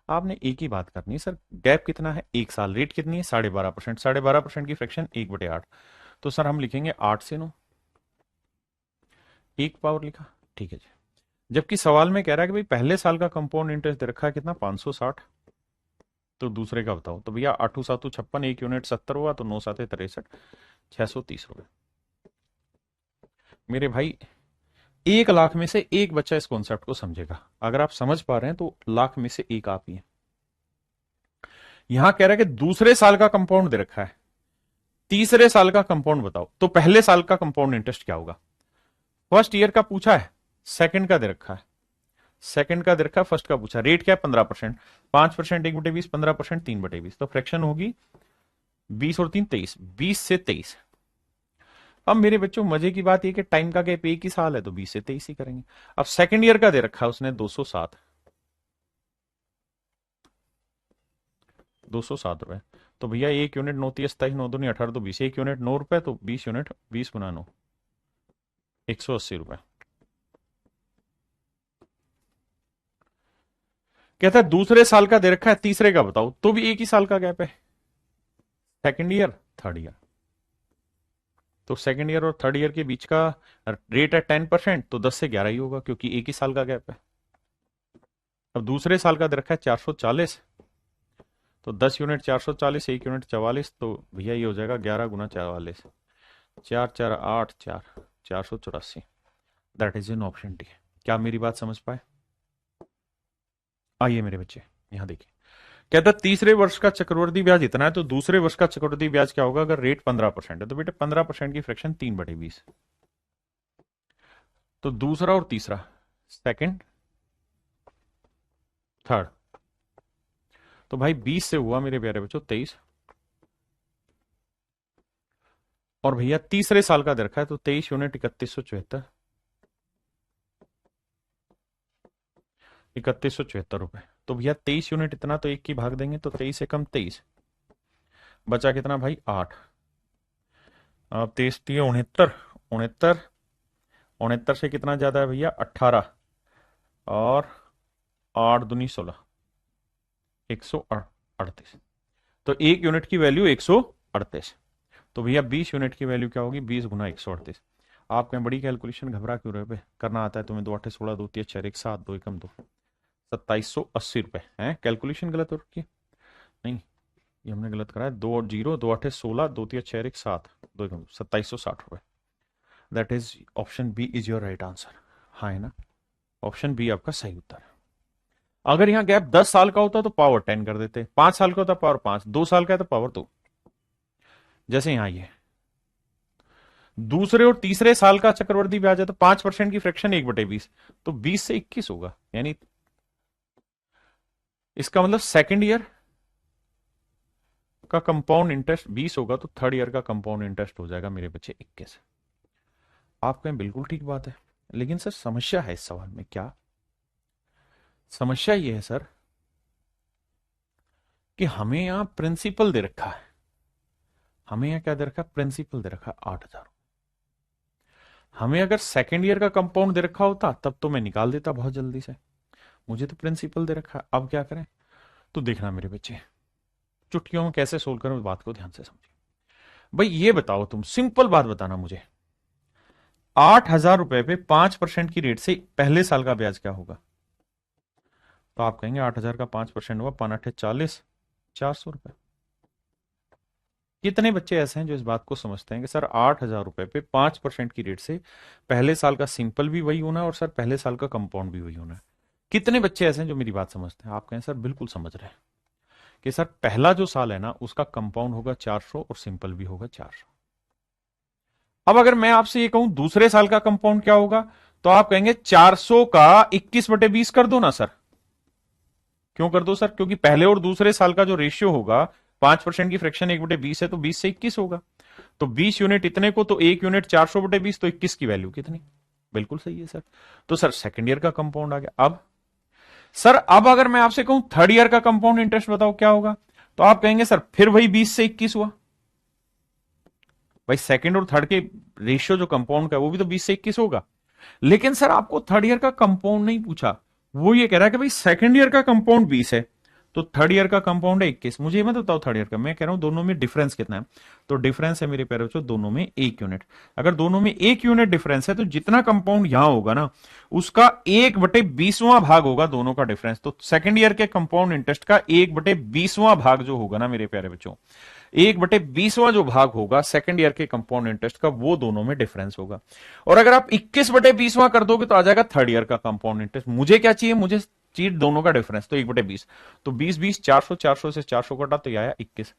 आपने एक ही बात करनी है, सर गैप कितना है, 1 साल, रेट कितनी है 12.5%, 12.5% की फ्रैक्शन 1/8। तो सर हम लिखेंगे 8 से 9, 1 पावर लिखा, ठीक है जी। जबकि सवाल में कह रहा है कि भाई पहले साल का कंपाउंड इंटरेस्ट दे रखा है कितना 560, तो दूसरे का बताओ। तो भैया 8 7 56, 1 यूनिट 70 हुआ, तो 9 7 63, 630 रुपए। मेरे भाई 1 लाख में से एक बच्चा इस कॉन्सेप्ट को समझेगा। अगर आप समझ पा रहे हैं तो लाख में से एक आप ही हैं। यहां कह रहा है कि दूसरे साल का कंपाउंड दे रखा है, तीसरे साल का कंपाउंड बताओ। तो पहले साल का कंपाउंड इंटरेस्ट क्या होगा? फर्स्ट ईयर का पूछा है, सेकंड का दे रखा है, सेकंड का दे रखा है, फर्स्ट का पूछा। रेट क्या है? 15%। 5% 1/20, 15% 3/20। तो फ्रैक्शन होगी 20 और 3 23, 20 से 23। अब मेरे बच्चों मजे की बात यह कि टाइम का गैप एक ही साल है, तो 20 से 23 ही करेंगे। अब सेकंड ईयर का दे रखा है उसने 207, 207 रुपए। तो भैया एक यूनिट 9 30 27 9 दूनी 18 तो 20, एक यूनिट 9 रुपए, तो 20 यूनिट 20 गुना 9, 180 रुपए। कहता है दूसरे साल का दे रखा है, तीसरे का बताओ। तो भी एक ही साल का गैप है, सेकंड ईयर थर्ड ईयर। तो सेकंड ईयर और थर्ड ईयर के बीच का रेट है 10%, तो 10 से 11 ही होगा, क्योंकि एक ही साल का गैप है। अब दूसरे साल का दे रखा है 440, तो 10 यूनिट 440, एक यूनिट 44, तो भैया ये हो जाएगा 11 गुना 44, 4 4 8 4, 484। That is in option D. क्या मेरी बात समझ पाए? आइए मेरे बच्चे यहां देखिए, कहता है तीसरे वर्ष का चक्रवृद्धि ब्याज इतना है, तो दूसरे वर्ष का चक्रवृद्धि ब्याज क्या होगा? अगर रेट 15% है तो बेटे 15% की फ्रैक्शन 3/20। तो दूसरा और तीसरा, सेकंड थर्ड, तो भाई 20 से हुआ मेरे प्यारे बच्चों 23, और भैया तीसरे साल का दे रखा है, तो 23 यूनिट 3174, 3174 रुपए। तो भैया 23 यूनिट इतना, तो एक की भाग देंगे, तो 23 से कम 23, बचा कितना भाई? 8। अब 23 69, 69, 69 से कितना ज्यादा है भैया? 18, और 8 दूनी 16, 138। तो एक यूनिट की वैल्यू 138। तो भैया 20 यूनिट की वैल्यू क्या होगी? 20 गुना 138। आप कहें बड़ी कैलकुलेशन, घबरा क्यों रहे पे? करना आता है तुम्हें। 2 8 16, 2 3 4 1 7, 2 एकम 2, 2780 रुपए है। कैलकुलेशन गलत हो रखी है? नहीं, ये हमने गलत करा है। 2 और 0, 2 8 16, 2 3 4 1 7, 2 एकम 2760 रुपए। That is option B is your right answer. हाँ है ना? ऑप्शन बी आपका सही उत्तर है। अगर यहां गैप 10 साल का होता तो पावर 10 कर देते, 5 साल का होता पावर 5, 2 साल का है तो पावर 2। जैसे यहां ये दूसरे और तीसरे साल का चक्रवृद्धि ब्याज है, तो 5% की फ्रैक्शन 1/20, तो 20 से 21 होगा। यानी इसका मतलब सेकंड ईयर का कंपाउंड इंटरेस्ट 20 होगा, तो थर्ड ईयर का कंपाउंड इंटरेस्ट हो जाएगा मेरे बच्चे 21। आप कहें बिल्कुल ठीक बात है, लेकिन सर समस्या है इस सवाल में। क्या समस्या? यह है सर कि हमें यहां प्रिंसिपल दे रखा है। हमें यहां क्या दे रखा है? प्रिंसिपल दे रखा है 8,000। हमें अगर सेकेंड ईयर का कंपाउंड दे रखा होता तब तो मैं निकाल देता बहुत जल्दी से। मुझे तो प्रिंसिपल दे रखा है, अब क्या करें? तो देखना मेरे बच्चे, चुटकियों में कैसे सोल्व करें, उस बात को ध्यान से समझिए। भाई ये बताओ, तुम सिंपल बात बताना मुझे, 8,000 रुपए पे 5% की रेट से पहले साल का ब्याज क्या होगा? तो आप कहेंगे 8,000 का 5% हुआ 5 8 40, 400 रुपए। कितने बच्चे ऐसे हैं जो इस बात को समझते हैं कि सर 8,000 रुपए पे 5% की रेट से पहले साल का सिंपल भी वही होना है और सर पहले साल का कंपाउंड भी वही होना है? कितने बच्चे ऐसे हैं जो मेरी बात समझते हैं? आप कहें सर बिल्कुल समझ रहे हैं कि सर पहला जो साल है ना उसका कंपाउंड होगा 400 और सिंपल भी होगा 400। अब अगर मैं आपसे ये कहूं दूसरे साल का कंपाउंड क्या होगा, तो आप कहेंगे 400 का 21/20 कर दो ना सर। क्यों कर दो सर? क्योंकि पहले और दूसरे साल का जो रेशियो होगा, 5% की फ्रैक्शन 1/20 है, तो 20 से 21 होगा। तो 20 यूनिट इतने को, तो एक यूनिट 400/20, तो 21 की वैल्यू कितनी? बिल्कुल सही है सर। तो सर सेकंड ईयर का कंपाउंड आ गया। अब सर, अब अगर मैं आपसे कहूं थर्ड ईयर का कंपाउंड इंटरेस्ट बताओ क्या होगा, तो आप कहेंगे सर फिर वही 20 से 21 हुआ। भाई सेकंड और थर्ड के रेशियो जो कंपाउंड का वो भी तो 20 से 21 होगा। लेकिन सर आपको थर्ड ईयर का कंपाउंड नहीं पूछा, वो ये कह रहा है कि भाई सेकंड ईयर का कंपाउंड 20 है, तो थर्ड ईयर का कंपाउंड है 21। मुझे ये मत बताओ थर्ड ईयर का, मैं कह रहा हूं दोनों में डिफरेंस कितना है। तो डिफरेंस है मेरे प्यारे बच्चों दोनों में 1 यूनिट। अगर दोनों में 1 यूनिट डिफरेंस है, तो जितना कंपाउंड यहां होगा ना उसका 1/20वां भाग होगा दोनों का डिफरेंस। तो सेकंड ईयर के कंपाउंड इंटरेस्ट का 1/20वां भाग जो होगा ना मेरे प्यारे बच्चों, 1/20वां जो भाग होगा सेकंड ईयर के कंपाउंड इंटरेस्ट का, वो दोनों में डिफरेंस होगा। और अगर आप 21/20वां कर दोगे तो आ जाएगा थर्ड ईयर का कंपाउंड इंटरेस्ट। मुझे क्या चाहिए? मुझे चीट दोनों का डिफरेंस तो 1/20। तो 20 20 400, 400 से 400 कटा तो ये आया 21।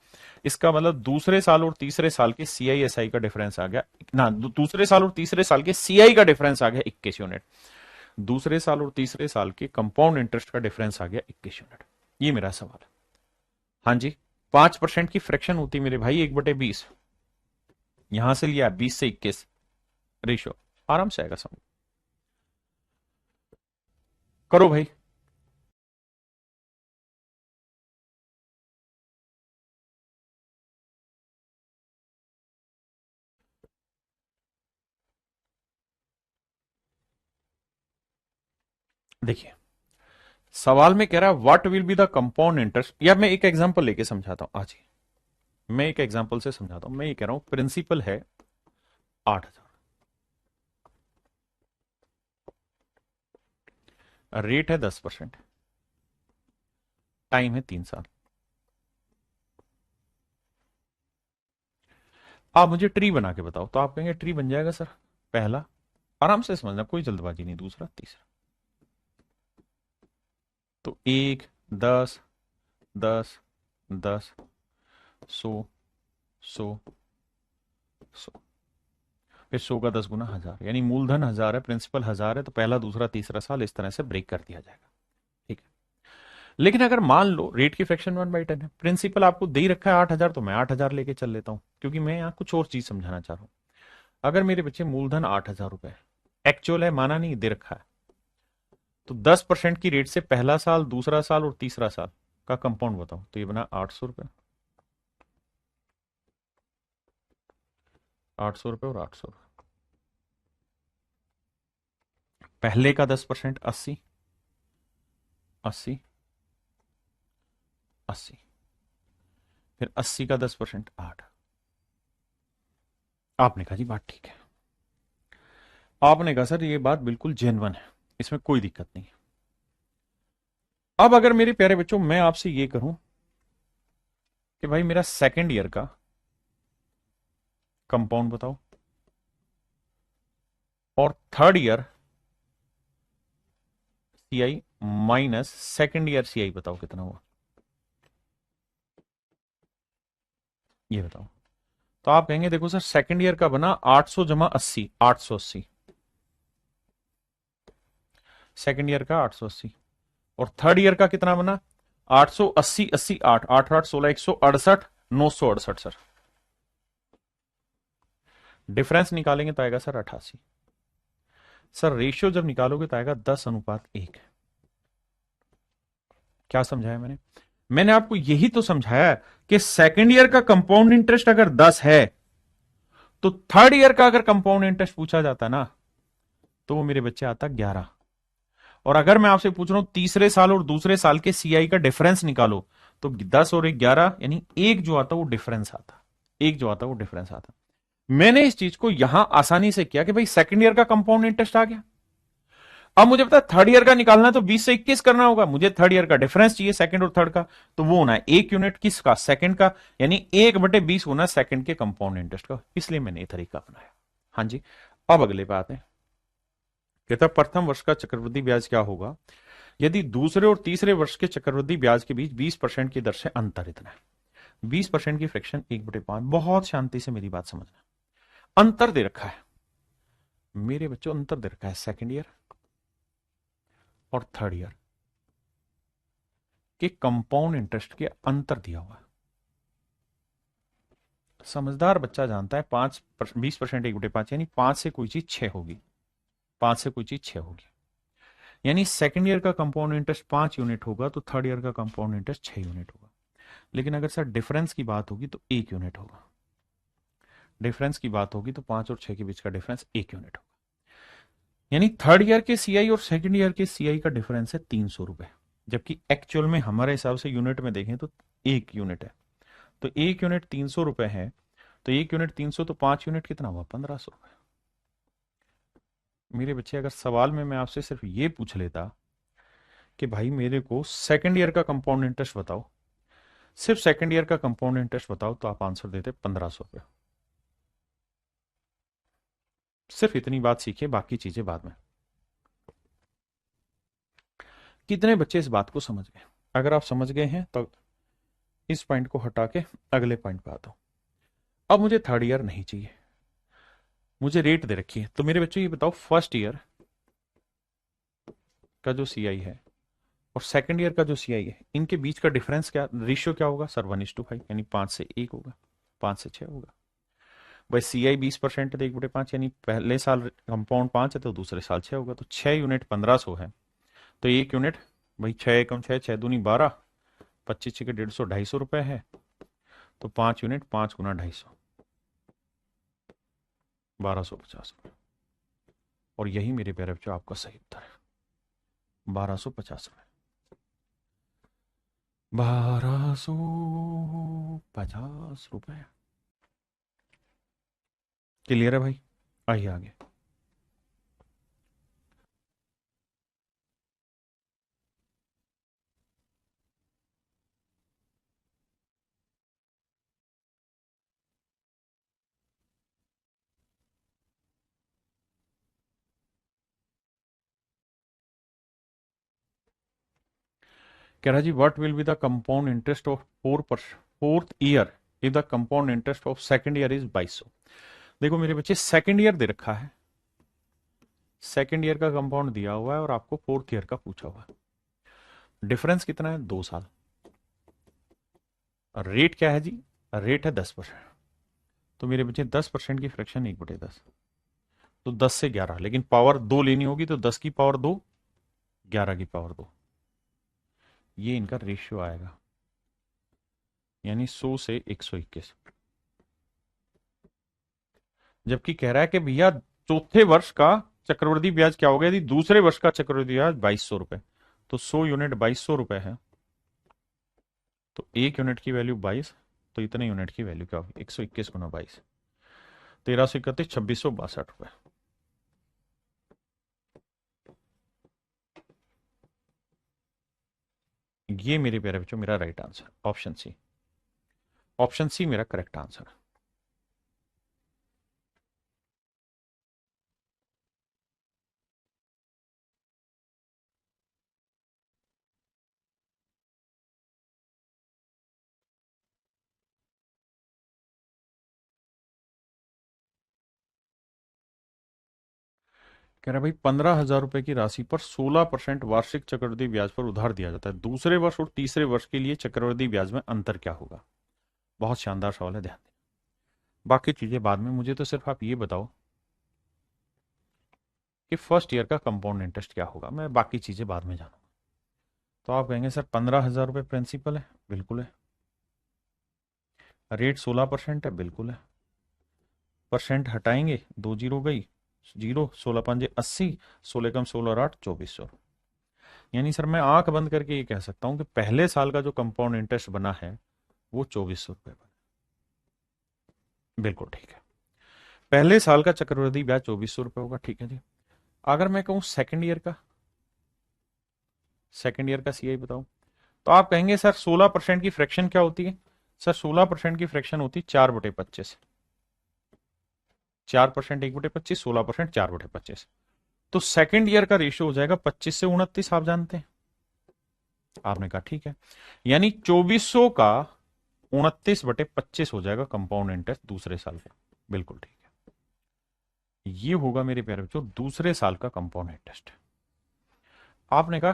इसका मतलब दूसरे साल और तीसरे साल के सीआईएसआई का डिफरेंस आ गया ना, दूसरे साल और तीसरे साल के सीआई का डिफरेंस आ गया 21 यूनिट। दूसरे साल और तीसरे साल के कंपाउंड इंटरेस्ट का डिफरेंस आ गया 21 यूनिट। ये मेरा सवाल है। हाँ जी, 5% की फ्रैक्शन होती है मेरे भाई 1/20। यहां से लिया 20 से 21 रेशियो, आराम से आएगा समझ। करो भाई। देखिए, सवाल में कह रहा है what will be the compound interest, या मैं एक एग्जांपल लेके समझाता हूं आज ही। मैं एक एग्जांपल से समझाता हूं। मैं ये कह रहा हूं प्रिंसिपल है 8,000, रेट है 10%, टाइम है 3 साल। आप मुझे ट्री बना के बताओ, तो आप कहेंगे ट्री बन जाएगा सर। पहला, आराम से समझना, कोई जल्दबाजी नहीं। दूसरा, तीसरा, तो 1 10 10 10 100 100 100, फिर 100 का 10 गुना 1000, यानी मूलधन 1000 है, प्रिंसिपल 1000 है, तो पहला दूसरा तीसरा साल इस तरह से ब्रेक कर दिया जाएगा। ठीक है। लेकिन अगर मान लो रेट की फ्रैक्शन 1/10 है, प्रिंसिपल आपको दे ही रखा है 8,000, तो मैं 8,000 लेके चल लेता हूं, क्योंकि मैं यहां कुछ और चीज समझाना चाह रहा हूं। अगर मेरे बच्चे मूलधन 8,000 रुपए एक्चुअल है, माना नहीं, दे रखा है, तो 10% की रेट से पहला साल, दूसरा साल और तीसरा साल का कंपाउंड बताओ, तो ये बना 800 रुपए। 800 रुपए और 800 रुपए। पहले का 10% 80, 80, 80, फिर 80 का 10% 8। आपने कहा जी बात ठीक है। आपने कहा सर ये बात बिल्कुल जेन्युइन है, इसमें कोई दिक्कत नहीं है। अब अगर मेरे प्यारे बच्चों मैं आपसे ये कहूं कि भाई मेरा सेकेंड ईयर का कंपाउंड बताओ और third year CI minus second year CI बताओ कितना हुआ, ये बताओ। तो आप कहेंगे देखो सर सेकेंड ईयर का बना 800 जमा 80, 880। सेकेंड ईयर का 880, और थर्ड ईयर का कितना बना 880 80 8 8 8 16 168 968 सर। डिफरेंस निकालेंगे तो आएगा सर 88। सर रेशियो जब निकालोगे तो आएगा 10:1। क्या समझाया मैंने? मैंने आपको यही तो समझाया कि सेकेंड ईयर का कंपाउंड इंटरेस्ट अगर 10 है, तो थर्ड ईयर का अगर कंपाउंड इंटरेस्ट पूछा जाता ना, तो वो मेरे बच्चे आता 11। और अगर मैं आपसे पूछ रहा हूं तीसरे साल और दूसरे साल के सीआई का डिफरेंस निकालो, तो 10 और 11 यानी एक जो आता वो डिफरेंस आता, एक जो आता वो डिफरेंस आता। मैंने इस चीज को यहां आसानी से किया कि भाई सेकंड ईयर का कंपाउंड इंटरेस्ट आ गया। अब मुझे पता है थर्ड ईयर का निकालना है, तो 20 से 21 करना होगा। मुझे थर्ड ईयर का डिफरेंस चाहिए सेकंड और थर्ड का, तो वो होना है 1 यूनिट किसका, सेकंड का, यानी 1/20 होना सेकंड के कंपाउंड इंटरेस्ट का। इसलिए मैंने ये तरीका अपनाया। हाँ जी। अब अगले बात है, कहता प्रथम वर्ष का चक्रवृद्धि ब्याज क्या होगा यदि दूसरे और तीसरे वर्ष के चक्रवृद्धि ब्याज के बीच 20% की दर से अंतर इतना है। 20% की फ्रैक्शन 1/5। बहुत शांति से मेरी बात समझना। अंतर दे रखा है मेरे बच्चों, अंतर दे रखा है सेकेंड ईयर और थर्ड ईयर के कंपाउंड इंटरेस्ट के अंतर दिया हुआ है। समझदार बच्चा जानता है 20% 1/5 यानी 5 से कोई चीज 6 होगी, 5 से कोई चीज 6 होगी, यानी सेकेंड ईयर का कंपाउंड इंटरेस्ट 5 यूनिट होगा, तो थर्ड ईयर का कंपाउंड इंटरेस्ट 6 यूनिट होगा। लेकिन अगर सर डिफरेंस की बात होगी तो 1 यूनिट होगा। डिफरेंस की बात होगी तो 5 और 6 के बीच का डिफरेंस 1 यूनिट होगा। यानी थर्ड ईयर के सीआई और सेकंड ईयर के सीआई का डिफरेंस है 300 रुपए, जबकि एक्चुअल में हमारे हिसाब से यूनिट में देखें तो 1 यूनिट है। तो 1 यूनिट 300 रुपए है, तो 1 यूनिट 300, तो 5 यूनिट कितना हुआ 1500 रुपए। मेरे बच्चे अगर सवाल में मैं आपसे सिर्फ ये पूछ लेता कि भाई मेरे को सेकंड ईयर का कंपाउंड इंटरेस्ट बताओ, सिर्फ सेकंड ईयर का कंपाउंड इंटरेस्ट बताओ, तो आप आंसर देते 1500 रुपए। सिर्फ इतनी बात सीखिए, बाकी चीजें बाद में। कितने बच्चे इस बात को समझ गए? अगर आप समझ गए हैं तो इस पॉइंट को हटा के अगले पॉइंट पे आता हूं। अब मुझे थर्ड ईयर नहीं चाहिए, मुझे रेट दे रखी है। तो मेरे बच्चों ये बताओ, फर्स्ट ईयर का जो सीआई है और सेकंड ईयर का जो सीआई है, इनके बीच का डिफरेंस क्या, रेशियो क्या होगा सर? 1:5, यानी 5 से 1 होगा, 5 से 6 होगा। भाई सीआई 20% है तो 1/5, यानी पहले साल कंपाउंड 5 है तो दूसरे साल 6 होगा। तो 6 यूनिट 1500 है, तो 1 यूनिट, भाई 6 एकम 6, 6 दूनी 12, 25 6 के 150, 250 रुपए है। तो 5 यूनिट 5 × 250, 1250 रुपये। और यही मेरे प्यारे बच्चों आपका सही उत्तर है, 1250 रुपये। 1250 रुपये। क्लियर है भाई? आइए आगे। कह रहा जी, what will be the compound interest of fourth year if the compound interest of second year is 2200। देखो मेरे बच्चे, सेकंड ईयर दे रखा है, सेकंड ईयर का कंपाउंड दिया हुआ है और आपको फोर्थ ईयर का पूछा हुआ है। डिफरेंस कितना है? 2 साल। रेट क्या है जी? रेट है 10%। तो मेरे बच्चे 10% की फ्रैक्शन 1/10, तो 10 से 11, लेकिन पावर 2 लेनी होगी तो 10 की पावर 2, 11 की पावर 2, ये इनका रेशियो आएगा, यानी 100 से 121। जबकि कह रहा है कि भैया चौथे वर्ष का चक्रवृद्धि ब्याज क्या हो गया? यदि दूसरे वर्ष का चक्रवृद्धि ब्याज 2200 रुपए, तो 100 यूनिट 2200 रुपए है, तो 1 यूनिट की वैल्यू 22, तो इतने यूनिट की वैल्यू क्या होगी? 121 × 22, 1331, 2662 रुपए। ये मेरे प्यारे बच्चों मेरा right answer, option C. Option C मेरा करेक्ट आंसर है। कह रहा भाई, 15,000 रुपए की राशि पर 16% वार्षिक चक्रवृद्धि ब्याज पर उधार दिया जाता है, दूसरे वर्ष और तीसरे वर्ष के लिए चक्रवृद्धि ब्याज में अंतर क्या होगा? बहुत शानदार सवाल है, ध्यान दें। बाकी चीजें बाद में, मुझे तो सिर्फ आप ये बताओ कि फर्स्ट ईयर का कंपाउंड इंटरेस्ट क्या होगा, मैं बाकी चीजें बाद में जानूंगा। तो आप कहेंगे सर 15,000 रुपए प्रिंसिपल है, बिल्कुल है। रेट 16% है, बिल्कुल है। परसेंट हटाएंगे, 2 जीरो गई, जीरो, 16×5 = 80, 16 कम 16 और 8 2400। यानी सर मैं आंख बंद करके ये कह सकता हूं कि पहले साल का जो कंपाउंड इंटरेस्ट बना है वो 2400 रुपए बना। बिल्कुल ठीक है, पहले साल का चक्रवृद्धि ब्याज 2400 रुपए होगा, ठीक है जी। अगर मैं कहूं सेकंड ईयर का सीआई बताओ, तो आप कहेंगे सर 16% की फ्रैक्शन क्या होती है? सर 16% की फ्रैक्शन होती है 4/25। 4% 1/25, 16% 4/25। तो सेकंड ईयर का रेशियो हो जाएगा 25 से 29, आप जानते हैं। आपने कहा ठीक है, यानी 2400 का 29/25 हो जाएगा कंपाउंड इंटरेस्ट दूसरे साल का। बिल्कुल ठीक है, ये होगा मेरे प्यारे बच्चों दूसरे साल का कंपाउंड इंटरेस्ट। आपने कहा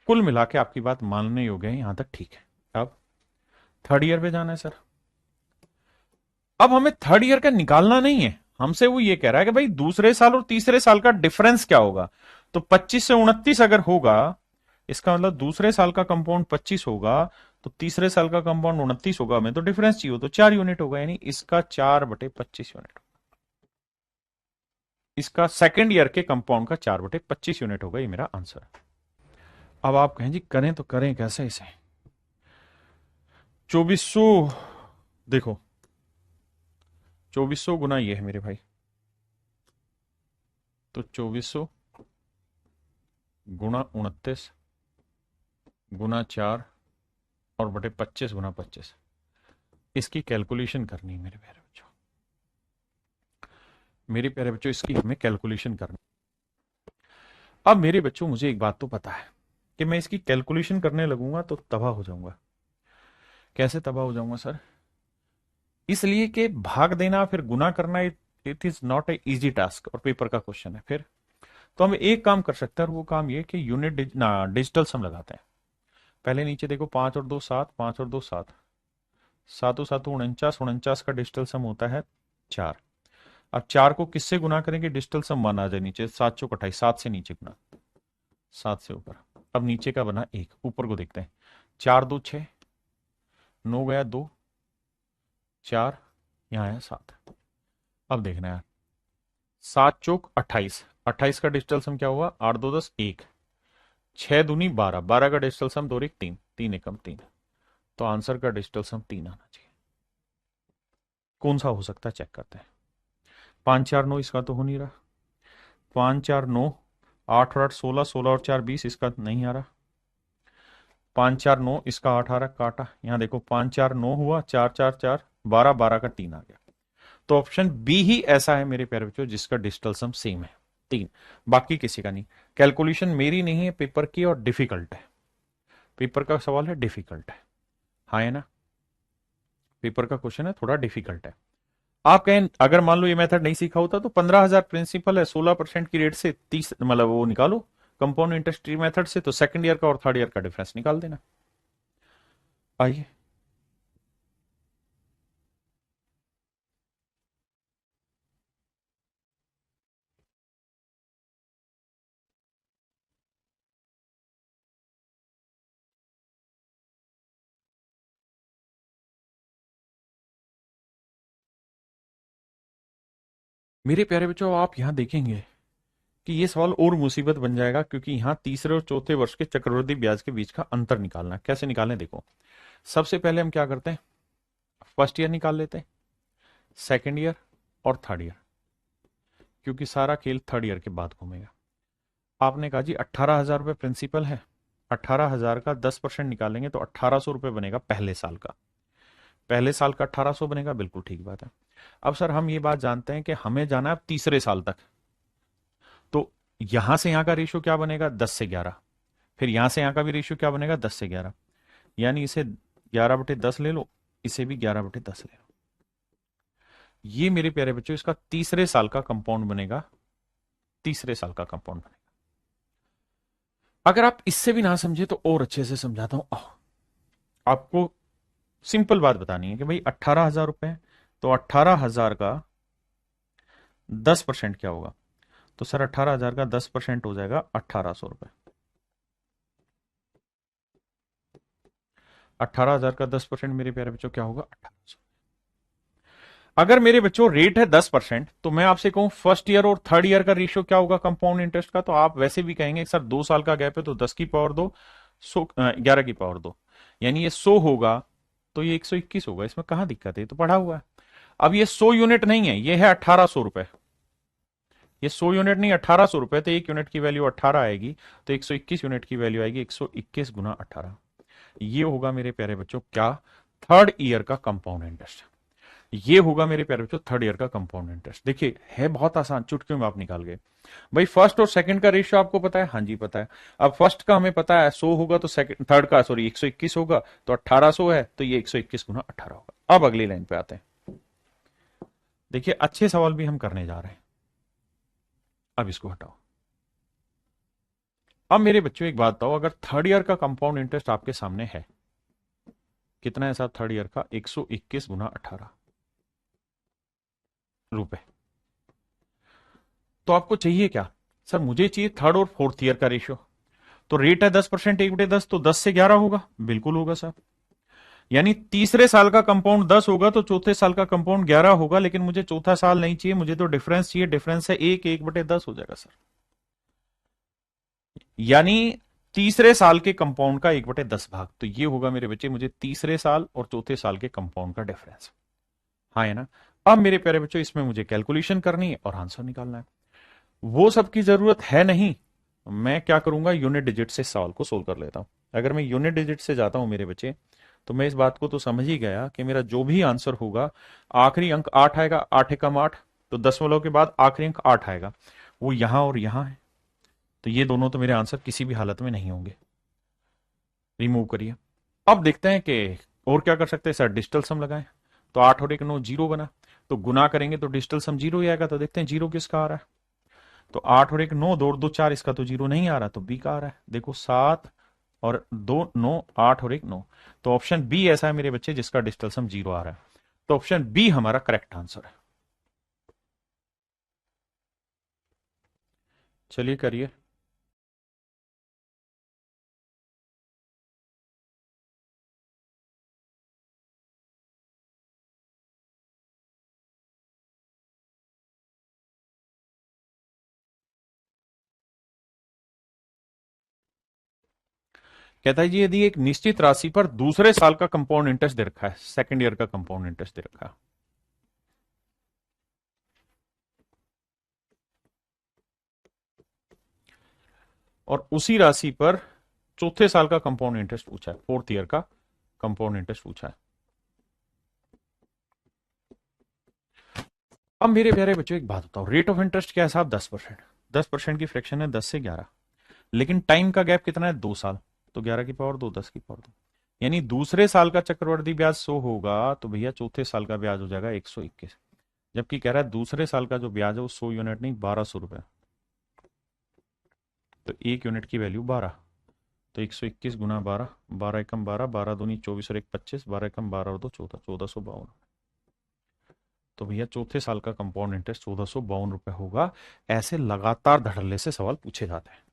कुल मिला के आपकी बात मानने योग्य है, यहां तक ठीक है। अब थर्ड ईयर पे जाना है सर। अब हमें थर्ड ईयर का निकालना नहीं है, हमसे वो ये कह रहा है कि भाई दूसरे साल और तीसरे साल का डिफरेंस क्या होगा। तो 25 से 29 अगर होगा, इसका मतलब दूसरे साल का कंपाउंड 25 होगा, तो तीसरे साल का कंपाउंड 29 होगा। हमें तो डिफरेंस चाहिए, तो 4 यूनिट होगा, यानी इसका 4/25 यूनिट। इसका सेकेंड ईयर के कंपाउंड का 4/25 यूनिट होगा, ये मेरा आंसर है। अब आप कहें जी करें तो करें कैसे इसे? 2400, देखो 2400 गुना ये है मेरे भाई, तो 2400 गुना 29 गुना 4 और बटे 25 × 25, इसकी कैलकुलेशन करनी है मेरे प्यारे बच्चों। मेरे प्यारे बच्चों, इसकी हमें कैलकुलेशन करनी। अब मेरे बच्चों मुझे एक बात तो पता है कि मैं इसकी कैलकुलेशन करने लगूंगा तो तबाह हो जाऊंगा। कैसे तबाह हो जाऊंगा सर? इसलिए कि भाग देना फिर गुना करना, it is not a easy task और पेपर का क्वेश्चन है। फिर तो हम एक काम कर सकते हैं और वो काम ये कि डिजिटल सम लगाते हैं। पहले नीचे देखो, 5 और 2 7, 5 और 2 7, सातों सातों 49, 49 का डिजिटल सम होता है 4। अब 4 को किससे गुना करेंगे? डिजिटल सम 1 आ जाए नीचे, 7 चौक 28, 7 से नीचे गुना, 7 से ऊपर। अब नीचे का बना 1, ऊपर को देखते हैं। 4 2 6, 9 गया 2, 4 यहाँ है 7। अब देखना है, 7 चौक 28, 28 का डिजिटल सम क्या हुआ? 8 2 10 1, 6 दूनी 12, 12 का डिजिटल सम 2 और 1 3, 3 एकम 3। तो आंसर का डिजिटल सम 3 आना चाहिए। कौन सा हो सकता है चेक करते हैं। 5 4 9 इसका तो हो नहीं रहा। 5 4 9, 8 और 8 16, 16 और 4 20, इसका नहीं आ रहा। 5 4 9 इसका 8 आ रहा, काटा। यहाँ देखो 5 4 9 हुआ, 4 4 4 12, 12 का 3 आ गया। तो ऑप्शन बी ही ऐसा है मेरे प्यारे बच्चों जिसका डिजिटल सम सेम है 3, बाकी किसी का नहीं। कैलकुलेशन मेरी नहीं है, पेपर की, और डिफिकल्ट है। पेपर का सवाल है, डिफिकल्ट है। हाँ है ना? पेपर का क्वेश्चन है, थोड़ा डिफिकल्ट है। आप कहें अगर मान लो ये मेथड नहीं सीखा होता तो 15,000 प्रिंसिपल है, 16% की रेट से 30, मतलब वो निकालो कंपाउंड इंटरेस्ट मेथड से, तो सेकंड ईयर का और थर्ड ईयर का डिफरेंस निकाल देना। आइए, मेरे प्यारे बच्चों आप यहां देखेंगे कि ये सवाल और मुसीबत बन जाएगा, क्योंकि यहां तीसरे और चौथे वर्ष के चक्रवृद्धि ब्याज के बीच का अंतर निकालना है। कैसे निकालें देखो, सबसे पहले हम क्या करते हैं, फर्स्ट ईयर निकाल लेते हैं, सेकेंड ईयर और थर्ड ईयर, क्योंकि सारा खेल थर्ड ईयर के बाद घूमेगा। आपने कहा जी 18,000 रुपये प्रिंसिपल है, 18,000 का 10% निकालेंगे तो 1,800 रुपये बनेगा पहले साल का। पहले साल का 1,800 बनेगा, बिल्कुल ठीक बात है। अब सर हम ये बात जानते हैं कि हमें जाना है अब तीसरे साल तक, तो यहां से यहां का रेशियो क्या बनेगा? 10 से 11। फिर यहां से यहां का भी रेशियो क्या बनेगा? 10 से 11। यानी इसे 11/10 ले लो, इसे भी 11/10 ले लो। ये मेरे प्यारे बच्चों इसका तीसरे साल का कंपाउंड बनेगा, तीसरे साल का कंपाउंड बनेगा। अगर आप इससे भी ना समझे तो और अच्छे से समझाता हूं। आपको सिंपल बात बतानी है कि भाई 18,000 रुपए, तो 18,000 का 10% क्या होगा? तो सर 18,000 का 10% हो जाएगा 1,800 रुपए। 18,000 का 10% मेरे प्यारे बच्चों क्या होगा? 1,800। अगर मेरे बच्चों रेट है 10%, तो मैं आपसे कहूं फर्स्ट ईयर और थर्ड ईयर का रेशियो क्या होगा कंपाउंड इंटरेस्ट का, तो आप वैसे भी कहेंगे सर 2 साल का गैप है तो 10 की पावर 2, 11 की पावर 2, यानी ये 100 होगा तो ये 121 होगा। इसमें कहां दिक्कत है, तो पढ़ा हुआ है। अब ये 100 यूनिट नहीं है, ये है 1,800 रुपए। ये 100 यूनिट नहीं, 1,800 रुपए, तो 1 यूनिट की वैल्यू 18 आएगी, तो 121 यूनिट की वैल्यू आएगी 121 गुना 18। ये होगा मेरे प्यारे बच्चों क्या? थर्ड ईयर का कंपाउंड इंटरेस्ट। ये होगा मेरे प्यारे बच्चों थर्ड ईयर का कंपाउंड इंटरेस्ट। देखिए है बहुत आसान, चुटकियों में आप निकाल गए। भाई फर्स्ट और सेकंड का रेशियो आपको पता है? हाँ जी पता है। अब फर्स्ट का हमें पता है 100 होगा, तो सेकंड थर्ड का सॉरी 121 होगा, तो 1,800 है, तो ये 121 गुना 18 होगा। अब अगली लाइन पे आते हैं। देखिए अच्छे सवाल भी हम करने जा रहे हैं। अब इसको हटाओ। अब मेरे बच्चों एक बात बताओ, अगर थर्ड ईयर का कंपाउंड इंटरेस्ट आपके सामने है, कितना है साहब थर्ड ईयर का? 121 गुना 18 रुपए। तो आपको चाहिए क्या? सर मुझे चाहिए थर्ड और फोर्थ ईयर का रेशियो। तो रेट है 10%, 1/10, तो 10 से 11 होगा, बिल्कुल होगा सर। यानी तीसरे साल का कंपाउंड 10 होगा तो चौथे साल का कंपाउंड 11 होगा, लेकिन मुझे चौथा साल नहीं चाहिए, मुझे तो डिफरेंस चाहिए। डिफरेंस है 1/10 हो जाएगा सर। यानी तीसरे साल के कंपाउंड का 1/10 भाग, तो ये होगा मेरे बच्चे मुझे तीसरे साल और चौथे साल के कंपाउंड का डिफरेंस। हाँ है ना? अब मेरे प्यारे बच्चों इसमें मुझे कैलकुलेशन करनी है और आंसर निकालना है। वो सब की जरूरत है नहीं, मैं क्या करूंगा, यूनिट डिजिट से सवाल को सोल्व कर लेता हूं। अगर मैं यूनिट डिजिट से जाता हूं मेरे बच्चे, तो मैं इस बात को तो समझ ही गया कि मेरा जो भी आंसर होगा, आखिरी अंक 8 आएगा, 8 एकम 8, तो दशमलव के बाद आखिरी अंक 8 आएगा, वो यहां और यहां है। तो ये दोनों तो मेरे आंसर किसी भी हालत में नहीं होंगे। रिमूव करिए। अब देखते हैं कि और क्या कर सकते हैं सर। डिजिटल सम लगाएं, तो 8 और 1 9 जीरो बना, तो गुना करेंगे तो डिजिटल सम जीरो ही आएगा। तो देखते हैं जीरो किसका आ रहा है। तो 8 और 1 9, 2 और 2 4, इसका तो जीरो नहीं आ रहा, तो बी का आ रहा है। देखो 7 और 2 9, 8 और 1 9, तो ऑप्शन बी ऐसा है मेरे बच्चे जिसका डिजिटल सम जीरो आ रहा है। तो ऑप्शन बी हमारा करेक्ट आंसर है। चलिए करिए। कहता है जी यदि एक निश्चित राशि पर दूसरे साल का कंपाउंड इंटरेस्ट दे रखा है, सेकंड ईयर का कंपाउंड इंटरेस्ट दे रखा है, और उसी राशि पर चौथे साल का कंपाउंड इंटरेस्ट पूछा है, फोर्थ ईयर का कंपाउंड इंटरेस्ट पूछा है। अब मेरे प्यारे बच्चों एक बात बताओ, रेट ऑफ इंटरेस्ट क्या है साहब? 10%। 10% की फ्रैक्शन है 10 से 11, लेकिन टाइम का गैप कितना है? 2 साल। तो 11 की पावर 2, 10 की पावर 2, यानी दूसरे साल का चक्रवृद्धि ब्याज 100 होगा, तो भैया चौथे साल का ब्याज हो जाएगा 121। जबकि कह रहा है दूसरे साल का जो ब्याज है वो 100 यूनिट नहीं, 1200 रुपए। तो एक यूनिट की वैल्यू 12, तो 121 गुना 12, 12 एकम 12, 12 दूनी 24 और 1 25, 12 एकम 12 और 2 14, 1452। तो भैया चौथे साल का कंपाउंड इंटरेस्ट 1452 रुपए होगा। ऐसे लगातार धड़ल्ले से सवाल पूछे जाते हैं।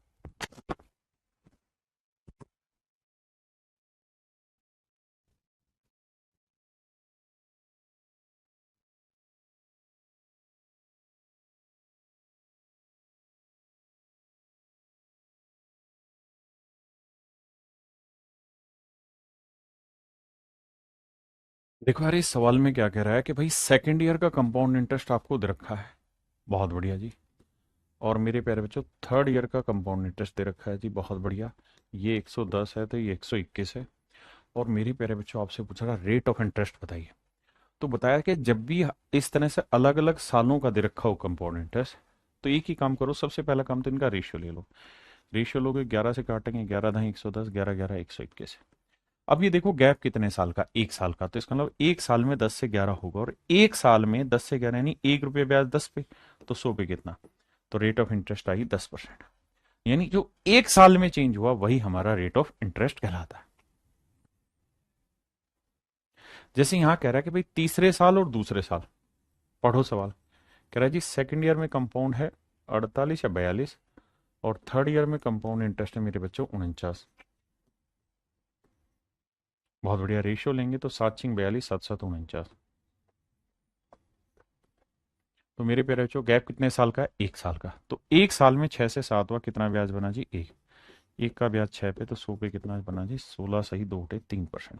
देखो यार इस सवाल में क्या कह रहा है कि भाई सेकंड ईयर का कंपाउंड इंटरेस्ट आपको दे रखा है, बहुत बढ़िया जी। और मेरे प्यारे बच्चों थर्ड ईयर का कंपाउंड इंटरेस्ट दे रखा है जी, बहुत बढ़िया। ये 110 है तो ये 121 है। और मेरे प्यारे बच्चों आपसे पूछा था रेट ऑफ इंटरेस्ट बताइए, तो बताया कि जब भी इस तरह से अलग अलग सालों का दे रखा हो कंपाउंड इंटरेस्ट, तो एक ही काम करो, सबसे पहला काम तो इनका रेशियो ले लो। रेशियो लोगे 11 से काटेंगे, 11 दही 110, 11 11 121। अब ये देखो गैप कितने साल का? 1 साल का, तो इसका मतलब 1 साल में 10 से 11 होगा, और 1 साल में 10 से 11 यानी 1 रुपये ब्याज 10 पे, तो 100 पे कितना? तो रेट ऑफ इंटरेस्ट आई 10%। यानी जो 1 साल में चेंज हुआ वही हमारा रेट ऑफ इंटरेस्ट कहलाता है। जैसे यहां कह रहा है कि भाई तीसरे साल और दूसरे साल, पढ़ो सवाल। कह रहा है जी सेकंड ईयर में कंपाउंड है 48 या 42, और थर्ड ईयर में कंपाउंड इंटरेस्ट है मेरे बच्चों 49। बहुत बढ़िया, रेशियो लेंगे तो 7 6 42, 7 7 49। तो मेरे पे बच्चों गैप कितने साल का है? 1 साल का। तो 1 साल में 6 से 7 हुआ, कितना ब्याज बना जी? एक। एक का ब्याज 6 पे, तो 100 पे कितना बना जी? 16 सही 2 उठे 3%।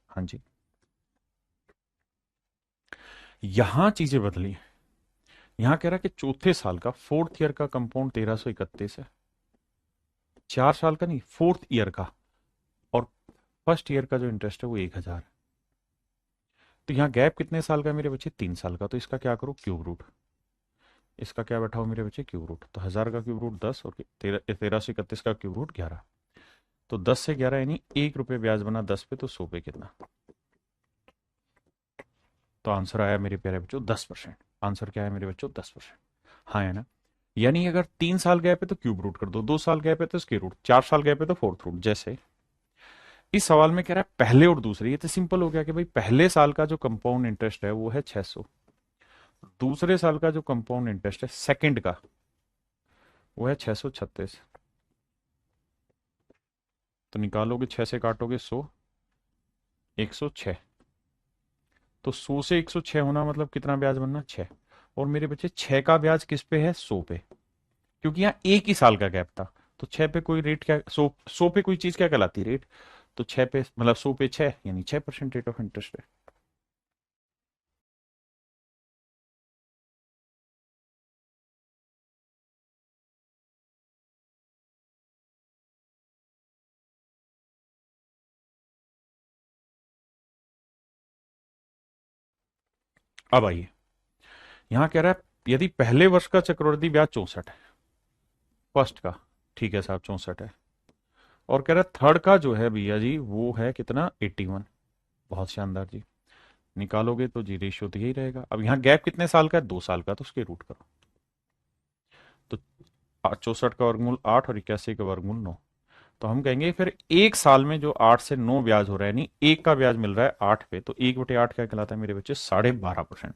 हाँ जी, यहां चीजें बदली। यहां कह रहा है कि चौथे साल का फोर्थ ईयर का कंपाउंड 1331 है, 4 साल का नहीं, फोर्थ ईयर का। और फर्स्ट ईयर का जो इंटरेस्ट है वो 1000 है। तो यहाँ गैप कितने साल का है मेरे बच्चे? 3 साल का। तो इसका क्या करो? Cube root. इसका क्या बैठाओ मेरे बच्चे? Cube root. तो 1000 का क्यूब रूट 10, और 1331 का क्यूब रूट 11। तो 10 से 11 यानी 1 रुपये ब्याज बना 10 पे, तो 100 पे कितना? तो आंसर आया मेरे प्यारे बच्चों 10%। आंसर क्या है मेरे बच्चों? 10%। हाँ है ना? यानी अगर 3 साल गैप है तो क्यूब रूट कर दो, 2 साल गैप है तो स्क्वायर रूट, 4 साल गैप है तो फोर्थ रूट। जैसे इस सवाल में कह रहा है पहले और दूसरे, ये तो सिंपल हो गया कि भाई पहले साल का जो कंपाउंड इंटरेस्ट है वो है 600, दूसरे साल का जो कंपाउंड इंटरेस्ट है सेकंड का वो है 636। तो निकालोगे 6 से काटोगे 100, 106। तो 100 से 106 होना मतलब कितना ब्याज बनना? 6। और मेरे बच्चे 6 का ब्याज किस पे है? 100 पे, क्योंकि यहाँ एक ही साल का गैप था। तो 6 पे कोई रेट क्या, 100 पे कोई चीज क्या कहलाती है? रेट। तो 6 पे मतलब 100 पे 6 यानी 6% रेट ऑफ इंटरेस्ट है। अब आइए, यहाँ कह रहा है यदि पहले वर्ष का चक्रवृद्धि ब्याज 64 है, फर्स्ट का, ठीक है साहब 64 है, और कह रहा थर्ड का जो है भैया जी वो है कितना 81। बहुत शानदार जी। निकालोगे तो जी रेशियो तो यही रहेगा। अब यहाँ गैप कितने साल का है, 2 साल का, तो उसके रूट करो। तो 64 का वर्गमूल 8 और 81 का वर्गमूल 9। तो हम कहेंगे फिर एक साल में जो 8 से 9 ब्याज हो रहा है, यानी एक का ब्याज मिल रहा है 8 पे, तो 1/8 क्या कहलाता है मेरे बच्चे, 12.5%।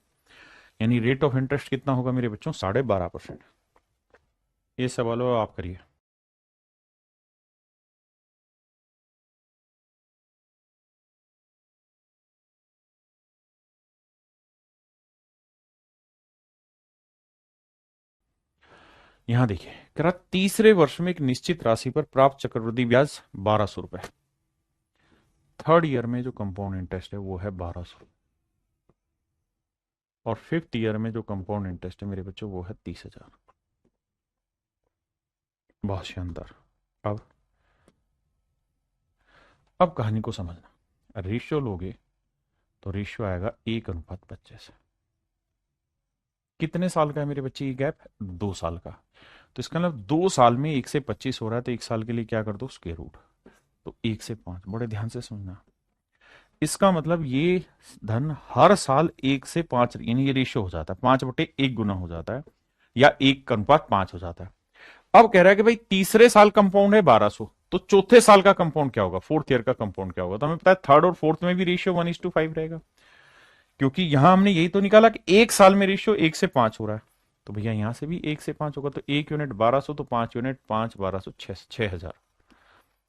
यानी रेट ऑफ इंटरेस्ट कितना होगा मेरे बच्चों, 12.5%। ये सवाल हो आप करिए। यहां देखिए, कह रहा तीसरे वर्ष में एक निश्चित राशि पर प्राप्त चक्रवृद्धि ब्याज 1200 रुपए। थर्ड ईयर में जो कंपाउंड इंटरेस्ट है वो है 1200। और फिफ्थ ईयर में जो कंपाउंड इंटरेस्ट है मेरे बच्चों वो है 30,000। बहुत शानदार। अब अब कहानी को समझना। रेशियो लोगे तो रेशियो आएगा 1:25। कितने साल का है मेरे बच्चे ये गैप, 2 साल का। तो इसका मतलब 2 साल में 1 से 25 हो रहा है, तो 1 साल के लिए क्या कर दो, स्क्वायर रूट। तो 1 से 5, बड़े ध्यान से समझना। इसका मतलब ये धन हर साल 1 से 5, यानी ये रेशियो हो जाता है 5/1 गुना हो जाता है, या 1:5 हो जाता है। अब कह रहा है कि भाई तीसरे साल कंपाउंड है 1200, तो चौथे साल का कंपाउंड क्या होगा, फोर्थ ईयर का कंपाउंड क्या होगा। तो हमें पता है थर्ड और फोर्थ में भी रेशियो 1:5 रहेगा, क्योंकि यहां हमने यही तो निकाला कि एक साल में रेशियो 1 से 5 हो रहा है। तो भैया यहां से भी 1 से 5 होगा, तो 1 यूनिट 1200, तो 5 यूनिट 5, 1200, 6,000।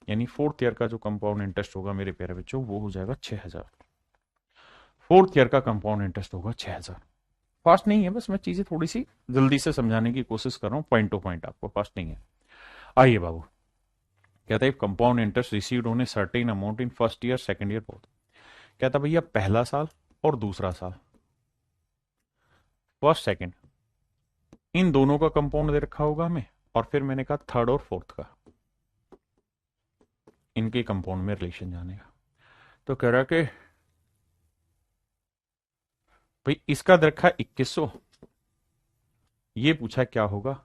यानी फोर्थ ईयर का जो कंपाउंड इंटरेस्ट होगा मेरे प्यारे बच्चों वो हो जाएगा 6,000। फोर्थ ईयर का कंपाउंड इंटरेस्ट होगा 6,000। फास्ट नहीं है, बस मैं चीजें थोड़ी सी जल्दी से समझाने की कोशिश कर रहा हूं, पॉइंट टू पॉइंट, आपको फास्ट नहीं है। आइए बाबू, कहता है compound interest received on a certain amount in first year second year both. कहता भैया पहला साल और दूसरा साल, फर्स्ट सेकंड, इन दोनों का कंपाउंड दे रखा होगा हमें, और फिर मैंने कहा थर्ड और फोर्थ का, इनके कंपाउंड में रिलेशन जाने का। तो कह रहा कि भाई इसका दे रखा है 2100, ये पूछा क्या होगा,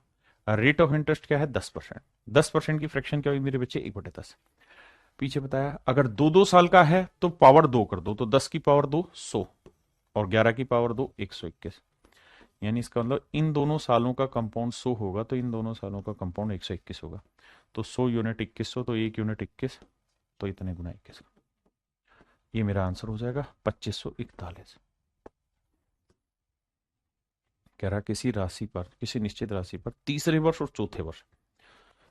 रेट ऑफ इंटरेस्ट क्या है 10%। 10% की फ्रैक्शन क्या हुई मेरे बच्चे, 1/10। पीछे बताया अगर 2-2 साल का है तो पावर 2 कर दो, तो 10 की पावर 2 100, और 11 की पावर 2 121। यानी इसका मतलब इन दोनों सालों का कंपाउंड 100 होगा, तो इन दोनों सालों का कंपाउंड 121 होगा। तो 100 यूनिट 2100, तो 1 यूनिट 21, तो इतने गुना 21। ये मेरा आंसर हो जाएगा 2541। कह रहा किसी राशि पर, किसी निश्चित राशि पर तीसरे वर्ष और चौथे वर्ष,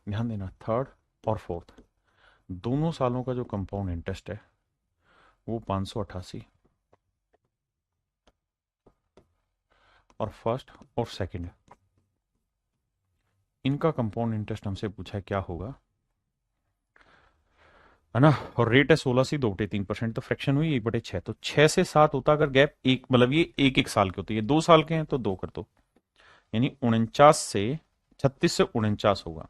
ध्यान देना थर्ड और फोर्थ दोनों सालों का जो कंपाउंड इंटरेस्ट है वो 588, और फर्स्ट और सेकंड इनका कंपाउंड इंटरेस्ट हमसे पूछा है क्या होगा, है ना। और रेट है 16 से 2/3%, तो फ्रैक्शन हुई 1/6, तो 6 से 7 होता अगर गैप एक, मतलब ये एक एक साल के होते, ये 2 साल के हैं तो 2 कर दो, यानी 36 से 49 होगा।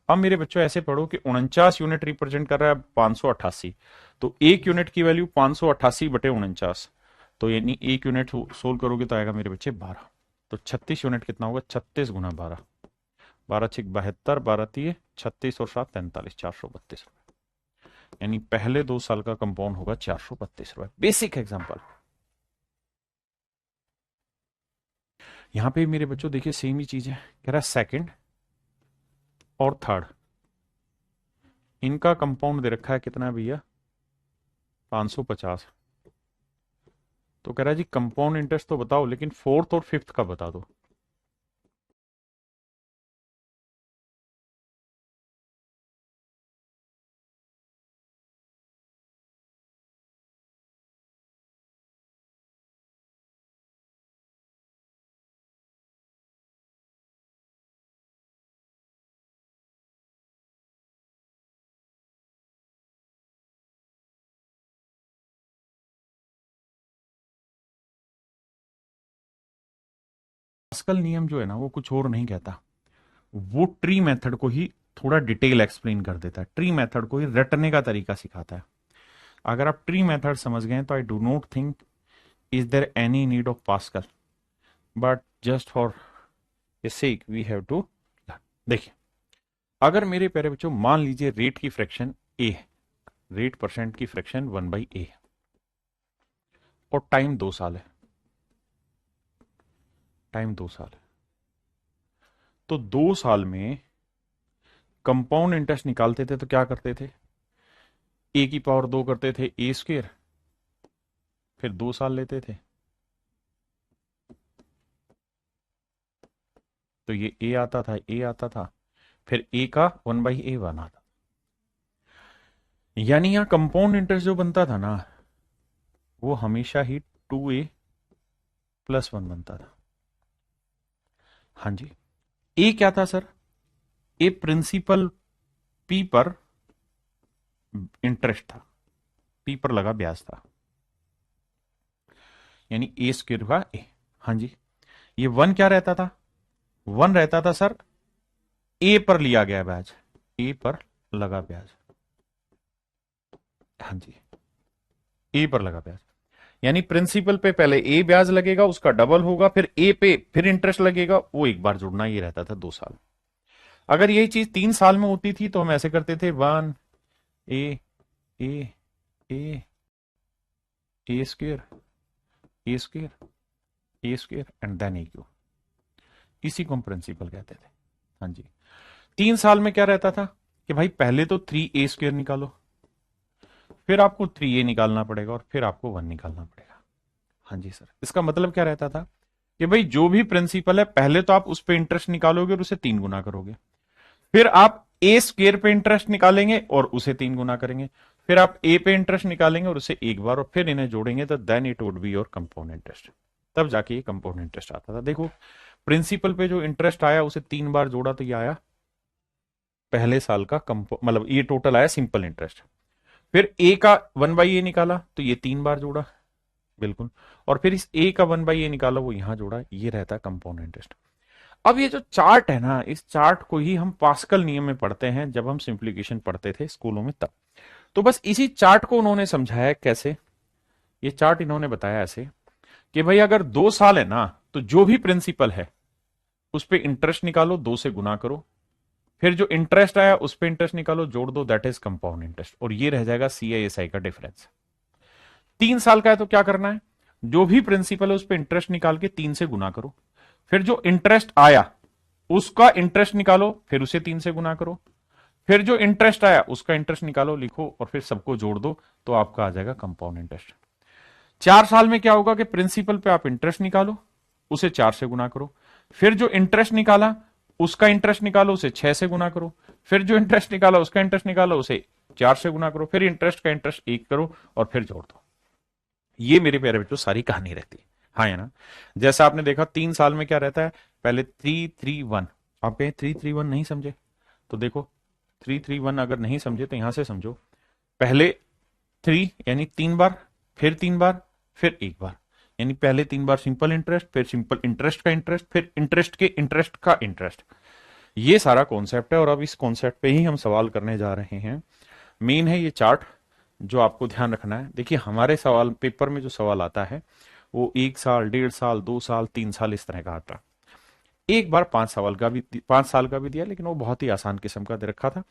अब मेरे बच्चों ऐसे पढ़ो कि 49 यूनिट रिप्रेजेंट कर रहा है 588, तो 1 यूनिट की वैल्यू 588/49, तो यानी 1 यूनिट सोल्व करोगे तो आएगा मेरे बच्चे 12। तो 36 यूनिट कितना होगा, 36 × 12, 12×6 = 72, 12×3 = 36, और 7 × 43 = 432। यानी पहले 2 साल का कंपाउंड होगा 432 रुपए। Basic example. यहां पे मेरे बच्चों देखिए सेम ही चीज है, कह रहा है सेकंड और थर्ड, इनका कंपाउंड दे रखा है कितना है भैया, 550। तो कह रहा है जी कंपाउंड इंटरेस्ट तो बताओ, लेकिन फोर्थ और फिफ्थ का बता दो। पास्कल नियम जो है ना वो कुछ और नहीं कहता, वो ट्री मेथड को ही थोड़ा डिटेल एक्सप्लेन कर देता है, ट्री मेथड को ही रटने का तरीका सिखाता है। अगर आप ट्री मेथड समझ गए तो I do not think is there any need of Pascal, but just for a sake we have to. देखिए अगर मेरे प्यारे बच्चों मान लीजिए रेट की फ्रैक्शन ए है, रेट परसेंट की फ्रैक्शन 1/a है और टाइम 2 साल है, टाइम 2 साल है, तो 2 साल में कंपाउंड इंटरेस्ट निकालते थे तो क्या करते थे, ए की पावर 2 करते थे ए स्क्वेयर, फिर 2 साल लेते थे, तो ये ए आता था, ए आता था, फिर ए का 1/a बना था। यानी यहां कंपाउंड इंटरेस्ट जो बनता था ना, वो हमेशा ही 2a+1 बनता था। हाँ जी, ए क्या था सर, ए प्रिंसिपल पी पर इंटरेस्ट था, पी पर लगा ब्याज था, यानी ए स्क्वेयर का ए। हाँ जी, ये 1 क्या रहता था, 1 रहता था सर ए पर लिया गया ब्याज, ए पर लगा ब्याज। हाँ जी, ए पर लगा ब्याज, यानी प्रिंसिपल पे पहले ए ब्याज लगेगा, उसका डबल होगा, फिर ए पे फिर इंटरेस्ट लगेगा, वो एक बार जुड़ना, ये रहता था 2 साल। अगर यही चीज 3 साल में होती थी तो हम ऐसे करते थे, 1 A A A A square A square A square and then A Q, इसी को हम प्रिंसिपल कहते थे। हाँ जी, 3 साल में क्या रहता था कि भाई पहले तो 3a स्क्वेयर निकालो, फिर आपको 3a निकालना पड़ेगा और फिर आपको 1 निकालना पड़ेगा। हाँ जी सर, इसका मतलब क्या रहता था कि भाई जो भी प्रिंसिपल है पहले तो आप उस पर इंटरेस्ट निकालोगे और उसे 3 गुना करोगे, फिर आप ए स्क्वेयर पे इंटरेस्ट निकालेंगे और उसे 3 गुना करेंगे, फिर आप ए पे इंटरेस्ट निकालेंगे और उसे एक बार, और फिर इन्हें जोड़ेंगे तो then it would be your compound interest. तब जाके ये कंपाउंड इंटरेस्ट आता था। देखो प्रिंसिपल पे जो इंटरेस्ट आया उसे 3 बार जोड़ा तो ये आया पहले साल का मतलब ये टोटल आया सिंपल इंटरेस्ट। फिर ए का 1/a निकाला तो ये 3 बार जोड़ा, बिल्कुल, और फिर इस ए का 1/a निकाला, वो यहां जोड़ा, ये रहता है कंपाउंड इंटरेस्ट। अब ये जो चार्ट है ना, इस चार्ट को ही हम पास्कल नियम में पढ़ते हैं, जब हम सिंप्लीफिकेशन पढ़ते थे स्कूलों में तब। तो बस इसी चार्ट को उन्होंने समझाया कैसे, ये चार्ट इन्होंने बताया ऐसे कि भाई अगर 2 साल है ना, तो जो भी प्रिंसिपल है उस पर इंटरेस्ट निकालो, 2 से गुना करो, फिर जो इंटरेस्ट आया उस पर इंटरेस्ट निकालो, जोड़ दो, दैट इज कंपाउंड इंटरेस्ट, और ये रह जाएगा CISI का डिफरेंस। 3 साल का है तो क्या करना है, जो भी प्रिंसिपल है उस पर इंटरेस्ट निकाल के 3 से गुना करो, फिर जो इंटरेस्ट आया उसका इंटरेस्ट निकालो, फिर उसे 3 से गुना करो, फिर जो इंटरेस्ट आया उसका इंटरेस्ट निकालो, लिखो, और फिर सबको जोड़ दो, तो आपका आ जाएगा कंपाउंड इंटरेस्ट। 4 साल में क्या होगा कि प्रिंसिपल पे आप इंटरेस्ट निकालो, उसे 4 से गुना करो, फिर जो इंटरेस्ट निकाला उसका इंटरेस्ट निकालो, उसे 6 से गुना करो, फिर जो इंटरेस्ट निकाला उसका इंटरेस्ट निकालो, उसे 4 से गुना करो, फिर इंटरेस्ट का इंटरेस्ट 1 करो और फिर जोड़ दो। ये मेरे प्यारे बच्चों सारी कहानी रहती है। हाँ है ना, जैसा आपने देखा 3 साल में क्या रहता है, पहले 3-3-1, आप कहें 3-3-1 नहीं समझे तो देखो 3-3-1 अगर नहीं समझे तो यहां से समझो, पहले 3 यानी 3 बार, फिर 3 बार, फिर 1 बार, यानी पहले 3 बार सिंपल इंटरेस्ट, फिर सिंपल इंटरेस्ट का इंटरेस्ट, फिर इंटरेस्ट के इंटरेस्ट का इंटरेस्ट। ये सारा कॉन्सेप्ट है और अब इस कॉन्सेप्ट पे ही हम सवाल करने जा रहे हैं। मेन है ये चार्ट जो आपको ध्यान रखना है। देखिए हमारे सवाल पेपर में जो सवाल आता है वो 1 साल, 1.5 साल, 2 साल, 3 साल इस तरह का आता है। एक बार 5 साल का भी 5 साल का भी दिया, लेकिन वो बहुत ही आसान किस्म का दे रखा था,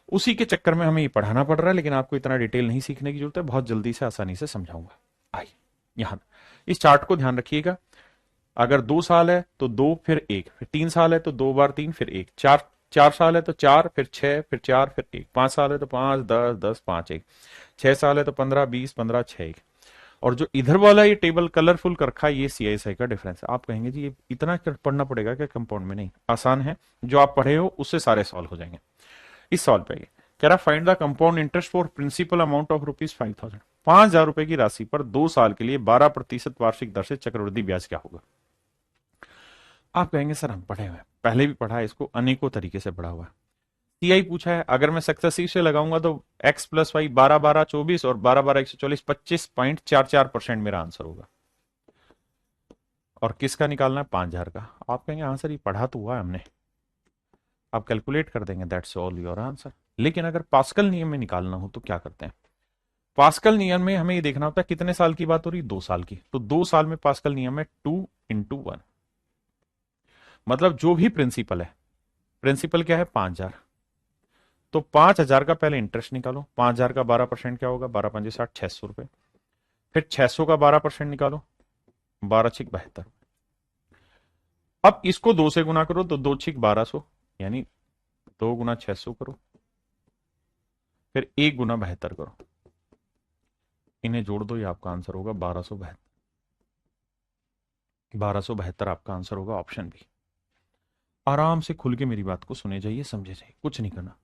उसी के चक्कर में हमें ये पढ़ाना पड़ रहा है, लेकिन आपको इतना डिटेल नहीं सीखने की जरूरत है, बहुत जल्दी से आसानी से समझाऊंगा। आइए यहां इस चार्ट को ध्यान रखिएगा, अगर 2 साल है तो 2 फिर 1, फिर 3 साल है तो 2 बार 3 फिर 1, 4 साल है तो 4 फिर 6 फिर 4 फिर 1, 5 साल है तो 5, 10, 10, 5, 1, 6 साल है तो 15, 20, 15, 6, 1, और जो इधर वाला ये टेबल कलरफुल कर रखा है ये CISI का डिफरेंस है। आप कहेंगे जी ये इतना पढ़ना पड़ेगा क्या कंपाउंड में? नहीं, आसान है, जो आप पढ़े हो उससे सारे सॉल्व हो जाएंगे। इस सवाल पे कह रहा find the compound interest for principal amount of ₹5,000, 5,000 रुपए की राशि पर 2 साल के लिए 12% वार्षिक दर से चक्रवृद्धि ब्याज क्या होगा? आप कहेंगे सर हम पढ़े हुए, पहले भी पढ़ा है इसको, अनेकों तरीके से पढ़ा हुआ है। CI पूछा है, अगर मैं सक्सेसिव से लगाऊंगा तो x प्लस वाई 12-12 24 और 12-12 144 25.44% मेरा आंसर होगा। और किसका निकालना है? 5,000 का। आप कहेंगे हाँ सर ये पढ़ा तो हुआ है हमने, आप कैलकुलेट कर देंगे, दैट्स ऑल योर आंसर। लेकिन अगर पास्कल नियम में निकालना हो तो क्या करते हैं? पास्कल नियम में हमें ये देखना होता है कितने साल की बात हो रही है, 2 साल की, तो 2 साल में पास्कल नियम है 2 × 1, मतलब जो भी प्रिंसिपल है, प्रिंसिपल क्या है 5,000, तो 5,000 का पहले इंटरेस्ट निकालो। 5,000 का 12% क्या होगा? 12×5 = 60, 600 रुपए। फिर 600 का 12% निकालो, 12×6 = 72। अब इसको 2 से गुना करो तो 2×6 = 1200, यानी 2×600 करो, फिर 1×72 करो, इन्हें जोड़ दो, ये आपका आंसर होगा 1272। 1272 आपका आंसर होगा, ऑप्शन बी। आराम से खुल के मेरी बात को सुने जाइए, समझे जाइए, कुछ नहीं करना।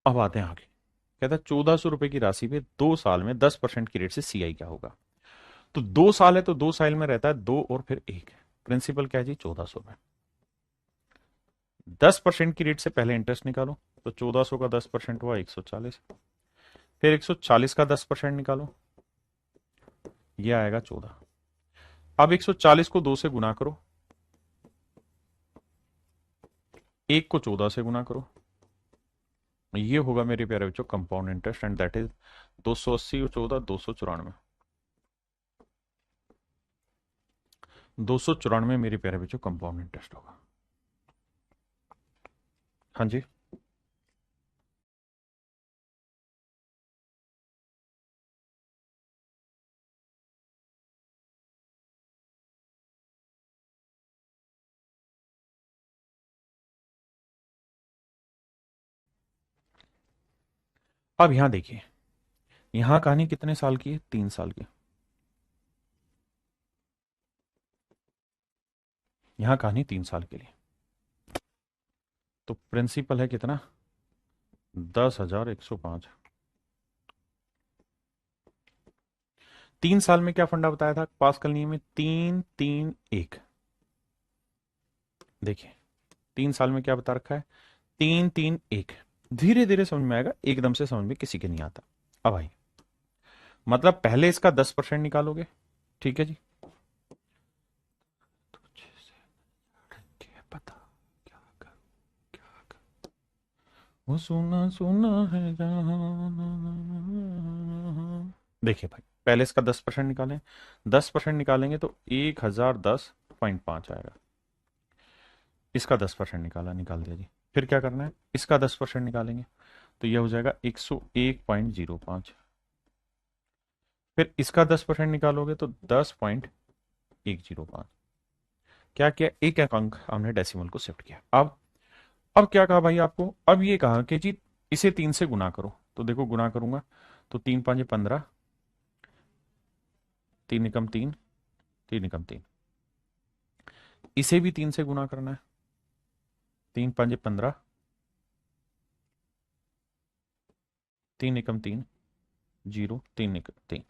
अब आते हैं आगे। कहता है 1,400 रुपए की राशि पे 2 साल में 10% की रेट से सीआई क्या होगा? तो 2 साल है तो 2 साल में रहता है 2 और फिर 1। प्रिंसिपल क्या है जी? 1,400 रुपए। 10% की रेट से पहले इंटरेस्ट निकालो, तो 1,400 का 10% हुआ 140। फिर 140 का 10% निकालो, ये आएगा 14। अब 140 को 2 से गुना करो, 1 को 14 से गुना करो, ये होगा मेरे प्यारे बच्चों compound interest, and that is 280 और 14 294। 294 मेरे प्यारे बच्चों कंपाउंड इंटरेस्ट होगा। हाँ जी, अब यहां देखिए, यहां कहानी कितने साल की है? 3 साल की। यहां कहानी 3 साल के लिए, तो प्रिंसिपल है कितना? 10,105। 3 साल में क्या फंडा बताया था पास्कल नियम में? 3-3-1। देखिए 3 साल में क्या बता रखा है? 3-3-1। धीरे धीरे समझ में आएगा, एकदम से समझ में किसी के नहीं आता। अब भाई मतलब पहले इसका 10% निकालोगे, ठीक है जी। पता क्या कर, क्या कर, वो सुना सुना है जहां। देखिए भाई पहले इसका 10% निकालें, 10% निकालेंगे तो 1,010.5 आएगा। इसका 10% निकाला, निकाल दिया जी। फिर क्या करना है? इसका 10% निकालेंगे तो यह हो जाएगा 101.05। फिर इसका 10% निकालोगे तो 10.105। क्या किया? एक एक अंक हमने डेसिमल को शिफ्ट किया। अब क्या कहा भाई आपको? अब ये कहा कि जी इसे 3 से गुना करो, तो देखो गुना करूंगा तो 3×5 = 15, 3 × 3 3 × 3। इसे भी 3 से गुना करना है, 3×5 = 15, 3 × 3 0, 3 × 3।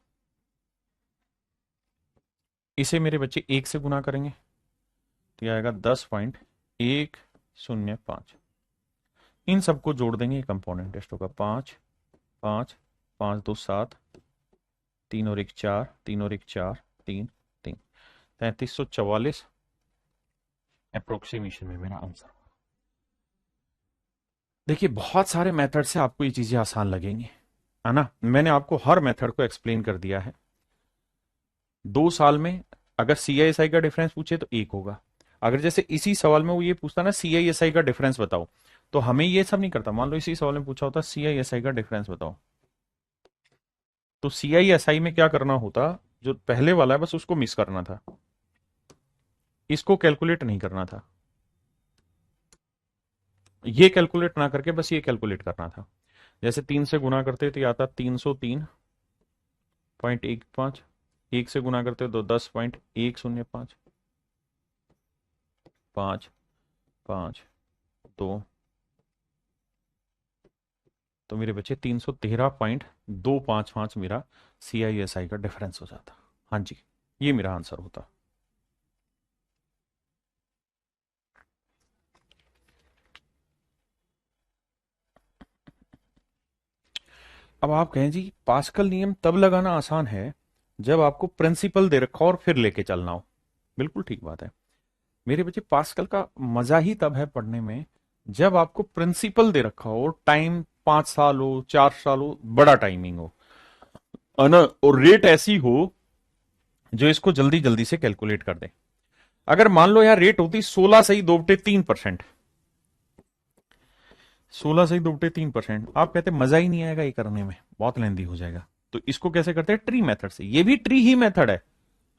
इसे मेरे बच्चे 1 से गुना करेंगे तो यह आएगा 10.105। इन सबको जोड़ देंगे, कंपोनेंट टेस्ट होगा 5 5 5 2 7, 3 और 1 4, 3 और 1 4, 3 3, 3344 अप्रोक्सीमेशन में मेरा आंसर। देखिए बहुत सारे मेथड से आपको ये चीजें आसान लगेंगी, है ना। मैंने आपको हर मेथड को एक्सप्लेन कर दिया है। 2 साल में अगर सीआईएसआई का डिफरेंस पूछे तो 1 होगा। अगर जैसे इसी सवाल में वो ये पूछता ना सीआईएसआई का डिफरेंस बताओ, तो हमें ये सब नहीं करता। मान लो इसी सवाल में पूछा होता सीआईएसआई का डिफरेंस बताओ, तो सीआईएसआई में क्या करना होता? जो पहले वाला है बस उसको मिस करना था, इसको कैलकुलेट नहीं करना था। ये कैलकुलेट ना करके बस ये कैलकुलेट करना था। जैसे 3 से गुना करते तो ये आता 303.15, 1 से गुना करते तो 10.105, 5 5 2, तो मेरे बच्चे 313.255 मेरा सीआईएसआई का डिफरेंस हो जाता। हाँ जी, ये मेरा आंसर होता। अब आप कहें जी पास्कल नियम तब लगाना आसान है जब आपको प्रिंसिपल दे रखा हो और फिर लेके चलना हो। बिल्कुल ठीक बात है मेरे बच्चे, पास्कल का मजा ही तब है पढ़ने में जब आपको प्रिंसिपल दे रखा हो, टाइम 5 साल हो, 4 साल हो, बड़ा टाइमिंग हो, है ना, और रेट ऐसी हो जो इसको जल्दी जल्दी से कैलकुलेट कर दे। अगर मान लो यार रेट होती 16 सही 2/3%, 16 से ही 2 बटे 3%। आप कहते मजा ही नहीं आएगा ये करने में, बहुत लेंदी हो जाएगा। तो इसको कैसे करते हैं? ट्री मेथड से। ये भी ट्री ही मेथड है,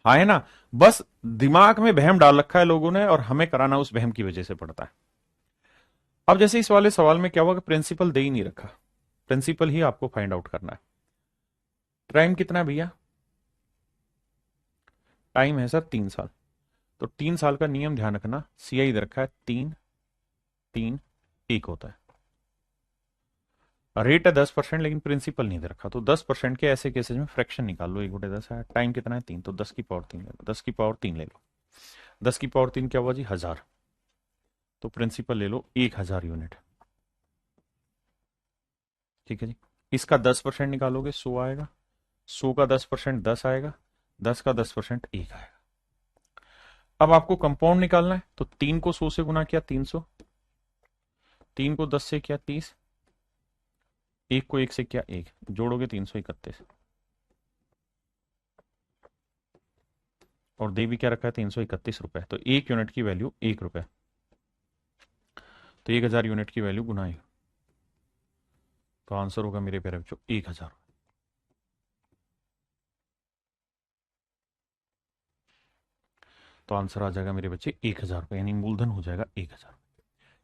हाँ है ना। बस दिमाग में वहम डाल रखा है लोगों ने, और हमें कराना उस वहम की वजह से पड़ता है। अब जैसे इस वाले सवाल में क्या हुआ कि प्रिंसिपल दे ही नहीं रखा, प्रिंसिपल ही आपको फाइंड आउट करना है। टाइम कितना है भैया? टाइम है सर 3 साल। तो 3 साल का नियम ध्यान रखना, सीआई दे रखा है 3, 3, 1 होता है। रेट है 10%, लेकिन प्रिंसिपल नहीं दे रखा। तो 10% के ऐसे केसेस में फ्रैक्शन निकाल लो, 1/10 है। टाइम कितना है? 3, तो 10 की पावर 3 ले लो, 10 की पावर 3 ले लो। 10 की पावर 3 क्या हुआ जी? 1000। तो प्रिंसिपल ले लो 1000 यूनिट। ठीक है जी। इसका 10% निकालोगे 100 आएगा, 100 का 10% 10 आएगा, 10 का 10% 1 आएगा। अब आपको कंपाउंड निकालना है, तो 3 को 100 से गुना किया 300, 3 को 10 से किया 30, 1 को 1 से किया 1, जोड़ोगे 331। और दे भी क्या रखा है? 331 रुपए। तो 1 यूनिट की वैल्यू 1 रुपए। तो 1000 यूनिट की वैल्यू गुना 1, तो आंसर होगा मेरे प्यारे बच्चों 1000। तो आंसर आ जाएगा मेरे बच्चे 1000 रुपये, यानी मूलधन हो जाएगा 1000।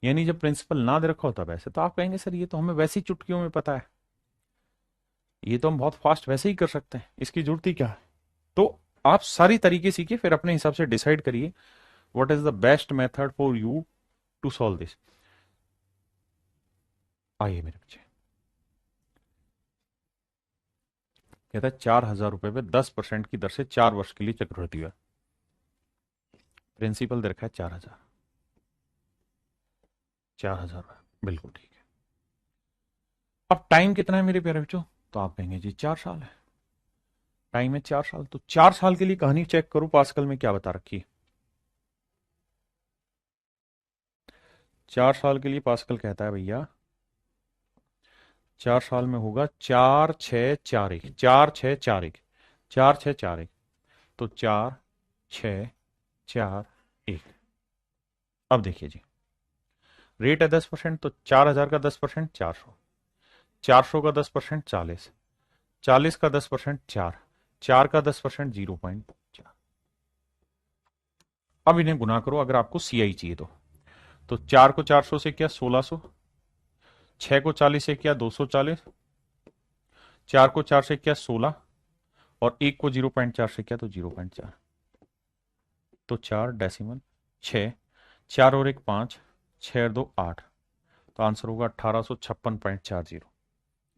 यानी जब प्रिंसिपल ना दे रखा होता वैसे, तो आप कहेंगे सर ये तो हमें वैसी चुटकियों में पता है, ये तो हम बहुत फास्ट वैसे ही कर सकते हैं, इसकी जरूरत ही क्या है? तो आप सारी तरीके सीखिए, फिर अपने हिसाब से डिसाइड करिए what is the best method for you to solve this. आइए मेरे बच्चे, कहता है 4000 रुपए पे 10% की दर से 4 वर्ष के लिए चक्रवृद्धि है। प्रिंसिपल दे रखा है 4000, 4000, बिल्कुल ठीक है। अब टाइम कितना है मेरे प्यारे बच्चों? तो आप कहेंगे जी 4 साल है। टाइम है 4 साल, तो 4 साल के लिए कहानी चेक करो पास्कल में क्या बता रखी है। 4 साल के लिए पास्कल कहता है भैया 4 साल में होगा 4, 6, 4, 1, 4, 6, 4, 1, 4, 6, 4, 1। तो 4, 6, 4, 1। अब देखिए जी, रेट है 10%, तो 4000 का 10% 400, 400 का 10% 40, 40 का 10% 4, 4 का 10% 0.4। अब इन्हें गुना करो अगर आपको सीआई चाहिए तो 4 को 400 से किया 1600, 6 को 40 से किया 240, 4 को 4 से किया 16, और 1 को 0.4 से किया तो 0.4। तो 4 डेसिमल 6, 4 और 1 5, 6 और 2 8। तो आंसर होगा 1856.40।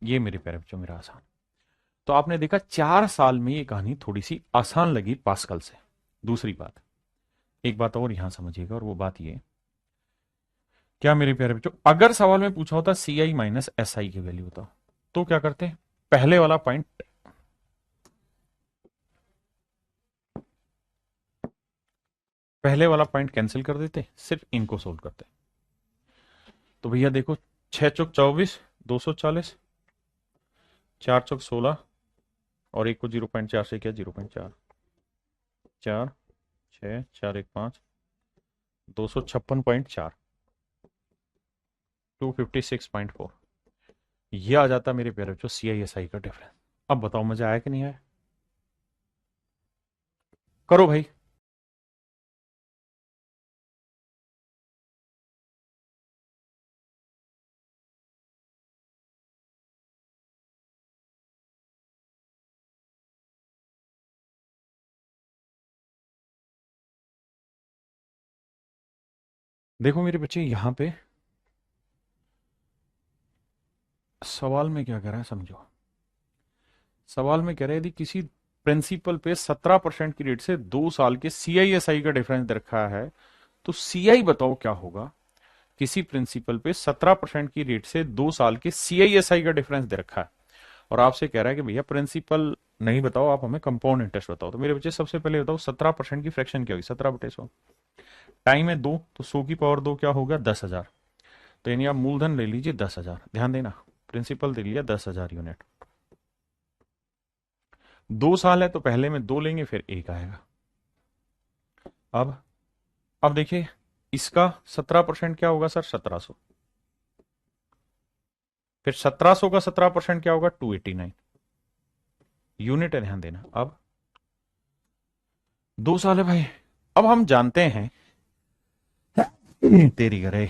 ये मेरे प्यारे बच्चों मेरा आसान। तो आपने देखा 4 साल में ये कहानी थोड़ी सी आसान लगी पास्कल से। दूसरी बात, एक बात और यहां समझिएगा, और वो बात ये, क्या मेरे प्यारे बच्चों, अगर सवाल में पूछा होता सीआई माइनस एसआई की वैल्यू बताओ, तो क्या करते हैं? पहले वाला पॉइंट, पहले वाला पॉइंट कैंसिल कर देते, सिर्फ इनको सोल्व करते। तो भैया देखो, 6 चौक 24, 240, 4 चौक 16, और 1 को 0.4 से किया 0.4, 4, 6, 4, 1, 5, 256.4, 256.4। ये आ जाता मेरे प्यारे बच्चों सीआईएसआई का डिफरेंस। अब बताओ मजा आया कि नहीं आया? करो भाई। देखो मेरे बच्चे, यहां पे सवाल में क्या कह रहा है समझो। सवाल में कह रहे हैं यदि किसी प्रिंसिपल पे 17% की रेट से 2 साल के सीआईएसआई का डिफरेंस दे रखा है, तो सीआई बताओ क्या होगा। किसी प्रिंसिपल पे 17% की रेट से 2 साल के सीआईएसआई का डिफरेंस दे रखा है, और आपसे कह रहा है कि भैया प्रिंसिपल नहीं बताओ, आप हमें कंपाउंड इंटरेस्ट बताओ। तो मेरे बच्चे सबसे पहले बताओ 17% की फ्रैक्शन क्या होगी? 17/100। टाइम है 2, तो 100 की पावर 2 क्या होगा? 10,000। तो यानी आप मूलधन ले लीजिए 10,000। ध्यान देना, प्रिंसिपल दे लिया 10,000 यूनिट। 2 साल है तो पहले में 2 लेंगे, फिर 1 आएगा। अब अब देखिए, इसका 17% क्या होगा सर? 1700। फिर 1700 का 17% क्या होगा? 289 यूनिट है, ध्यान देना। अब 2 साल है भाई। अब हम जानते हैं तेरी करे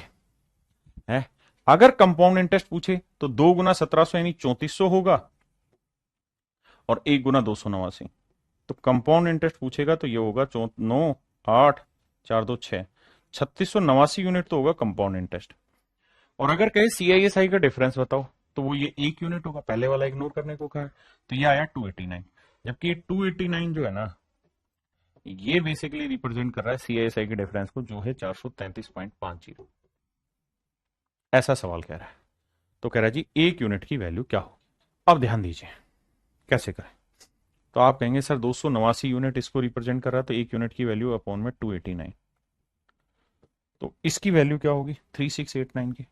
है, अगर कंपाउंड इंटरेस्ट पूछे तो 2 गुना 1700 यानी 3400 होगा, और 1 गुना 289। तो कंपाउंड इंटरेस्ट पूछेगा तो ये होगा 9, 8, 4, 2, 6, 3689 यूनिट तो होगा कंपाउंड इंटरेस्ट। और अगर कहे CISI का डिफरेंस बताओ तो वो ये 1 यूनिट होगा, पहले वाला इग्नोर करने को कहा है, तो ये आया 289। जबकि 289 जो है ना, ये बेसिकली रिप्रेजेंट कर रहा है CISI के डिफरेंस को, जो है 433.50। ऐसा सवाल कह रहा है। तो कह रहा है जी 1 यूनिट की वैल्यू क्या होगी। अब ध्यान दीजिए कैसे करें। तो आप कहेंगे सर 289 यूनिट इसको रिप्रेजेंट कर रहा है, तो 1 यूनिट की वैल्यू अपॉन में 289, तो इसकी वैल्यू क्या होगी? 3689 की।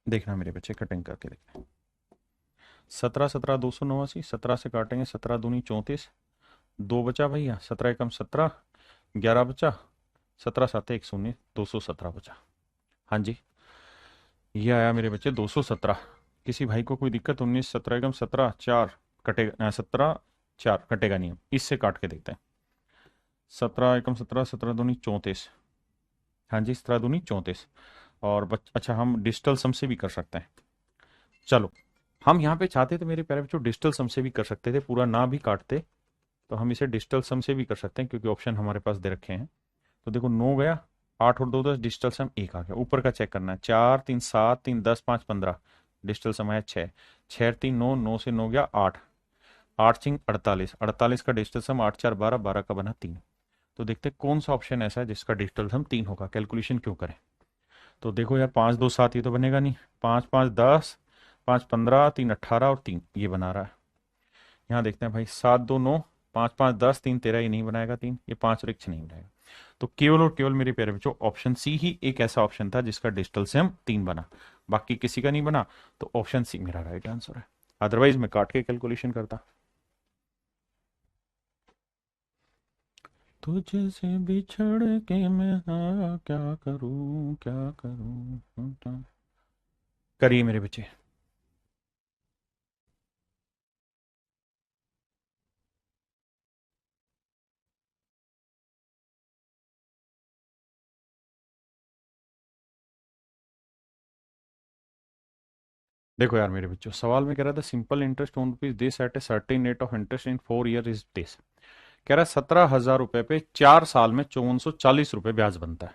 देखना मेरे बच्चे, कटिंग करके देखना। 17 17 289, 17 से काटेंगे, 17 दूनी 34, 2 बचा भैया, 17 एकम 17, 11 बचा, 17 सात 119, 217 बचा। हाँ जी, ये आया मेरे बच्चे 217। किसी भाई को कोई दिक्कत? 19 17 एकम 17, 4 कटेगा, 17 4 कटेगा नहीं। इससे काट के देखते हैं। 17 एकम 17, 17 दूनी 34। हाँ जी, 17 दूनी 34। और अच्छा, हम डिजिटल सम से भी कर सकते हैं। चलो, हम यहाँ पे चाहते तो मेरे प्यारे बच्चों डिजिटल सम से भी कर सकते थे, पूरा ना भी काटते, तो हम इसे डिजिटल सम से भी कर सकते हैं, क्योंकि ऑप्शन हमारे पास दे रखे हैं। तो देखो 9 गया, 8 और 2 10, डिजिटल सम 1 आ गया। ऊपर का चेक करना है, 4 3 7 3 10 5 15, डिजिटल सम आया 6, 6 3 9, 9 से 9 गया 8, 8 5 48, 48 का डिजिटल सम 8 4 12, 12 का बना 3। तो देखते हैं कौन सा ऑप्शन ऐसा है जिसका डिजिटल सम 3 होगा। कैलकुलेशन क्यों करें। तो देखो यार 5 2 7 ये तो बनेगा नहीं, 5 5 10, 5 15, 3 18 और 3 ये बना रहा है। यहाँ देखते हैं भाई, 7 2 9, 5 5 10, 3 13, ये नहीं बनाएगा 3, ये 5 और 1 6 नहीं बनाएगा। तो केवल और केवल मेरे प्यारे बच्चों ऑप्शन सी ही एक ऐसा ऑप्शन था जिसका डिजिटल सम 3 बना, बाकी किसी का नहीं बना। तो ऑप्शन सी मेरा राइट आंसर है। अदरवाइज मैं काट के कैलकुलेशन करता। तुझसे बिछड़ के मैं क्या करूं, क्या करूं। करिए मेरे बच्चे। देखो यार मेरे बच्चों, सवाल में कह रहा था simple interest on rupees this eight a certain rate of interest in 4 year is this. कह रहा है 17,000 रुपए पे 4 साल में 5440 रुपए ब्याज बनता है।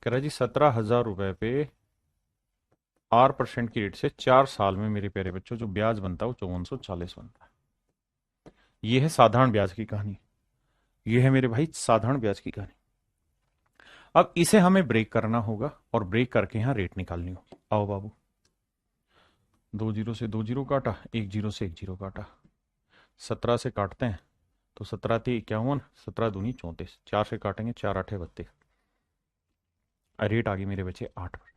कह रहा है जी 17,000 रुपए पे 8% की रेट से 4 साल में मेरे प्यारे बच्चों जो ब्याज बनता है वो 5440 बनता है। ये है साधारण ब्याज की कहानी। ये है मेरे भाई साधारण ब्याज की कहानी। अब इसे हमें ब्रेक करना होगा, और ब्रेक करके यहां रेट निकालनी होगी। आओ बाबू, 2 जीरो से 2 जीरो काटा, 1 जीरो से 1 जीरो काटा, 17 से काटते हैं तो 17 × 51, 17 दूनी 34, 4 से काटेंगे 4 8 32, रेट आ गई मेरे बच्चे 8%।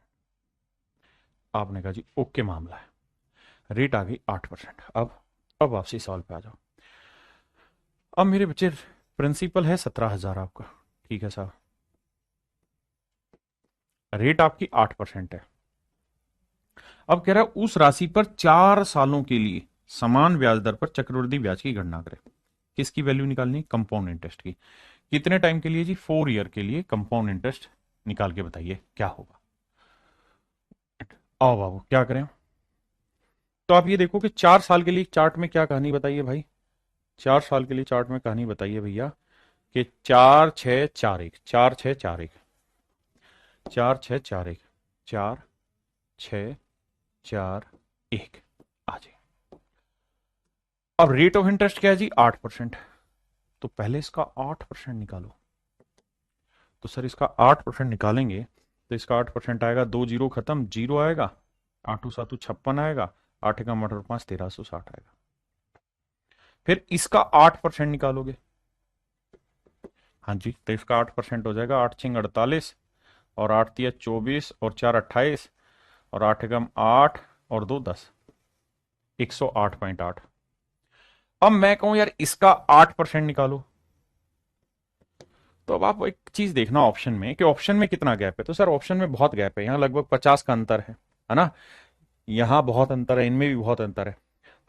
आपने कहा जी ओके मामला है, रेट आ गई 8%। अब वापसी सवाल पे आ जाओ। अब मेरे बच्चे प्रिंसिपल है 17,000 आपका, ठीक है साहब, रेट आपकी 8% है। अब कह रहा है उस राशि पर 4 सालों के लिए समान ब्याज दर पर चक्रवृद्धि ब्याज की गणना करें। किसकी वैल्यू निकालनी? कंपाउंड इंटरेस्ट की। कितने टाइम के लिए जी? 4 ईयर के लिए कंपाउंड इंटरेस्ट निकाल के बताइए क्या होगा। आओ बाबू क्या करें। तो आप ये देखो कि 4 साल के लिए चार्ट में क्या कहानी बताइए भाई। 4 साल के लिए चार्ट में कहानी बताइए भैया कि 4 6 4 1, 4 6 4 1, 4 6 4 1, 4 6 4 1 आ जाए। अब रेट ऑफ इंटरेस्ट क्या है जी? 8%। तो पहले इसका 8% निकालो। तो सर इसका 8% निकालेंगे तो इसका 8% आएगा, 2 जीरो खत्म, जीरो आएगा, 8 7 56 आएगा, 8 का मटर 5 1360 आएगा। फिर इसका 8% निकालोगे, हाँ जी, तो इसका 8% हो जाएगा, 8 6 48, और 8 3 24, और 4 28, और 8 एकम 8, और 2 10, 108.8। अब मैं कहूं यार इसका 8% निकालो, तो अब आप एक चीज देखना ऑप्शन में कि ऑप्शन में कितना गैप है। तो सर ऑप्शन में बहुत गैप है, यहाँ लगभग 50 का अंतर है ना। यहाँ बहुत अंतर है, इनमें भी बहुत अंतर है।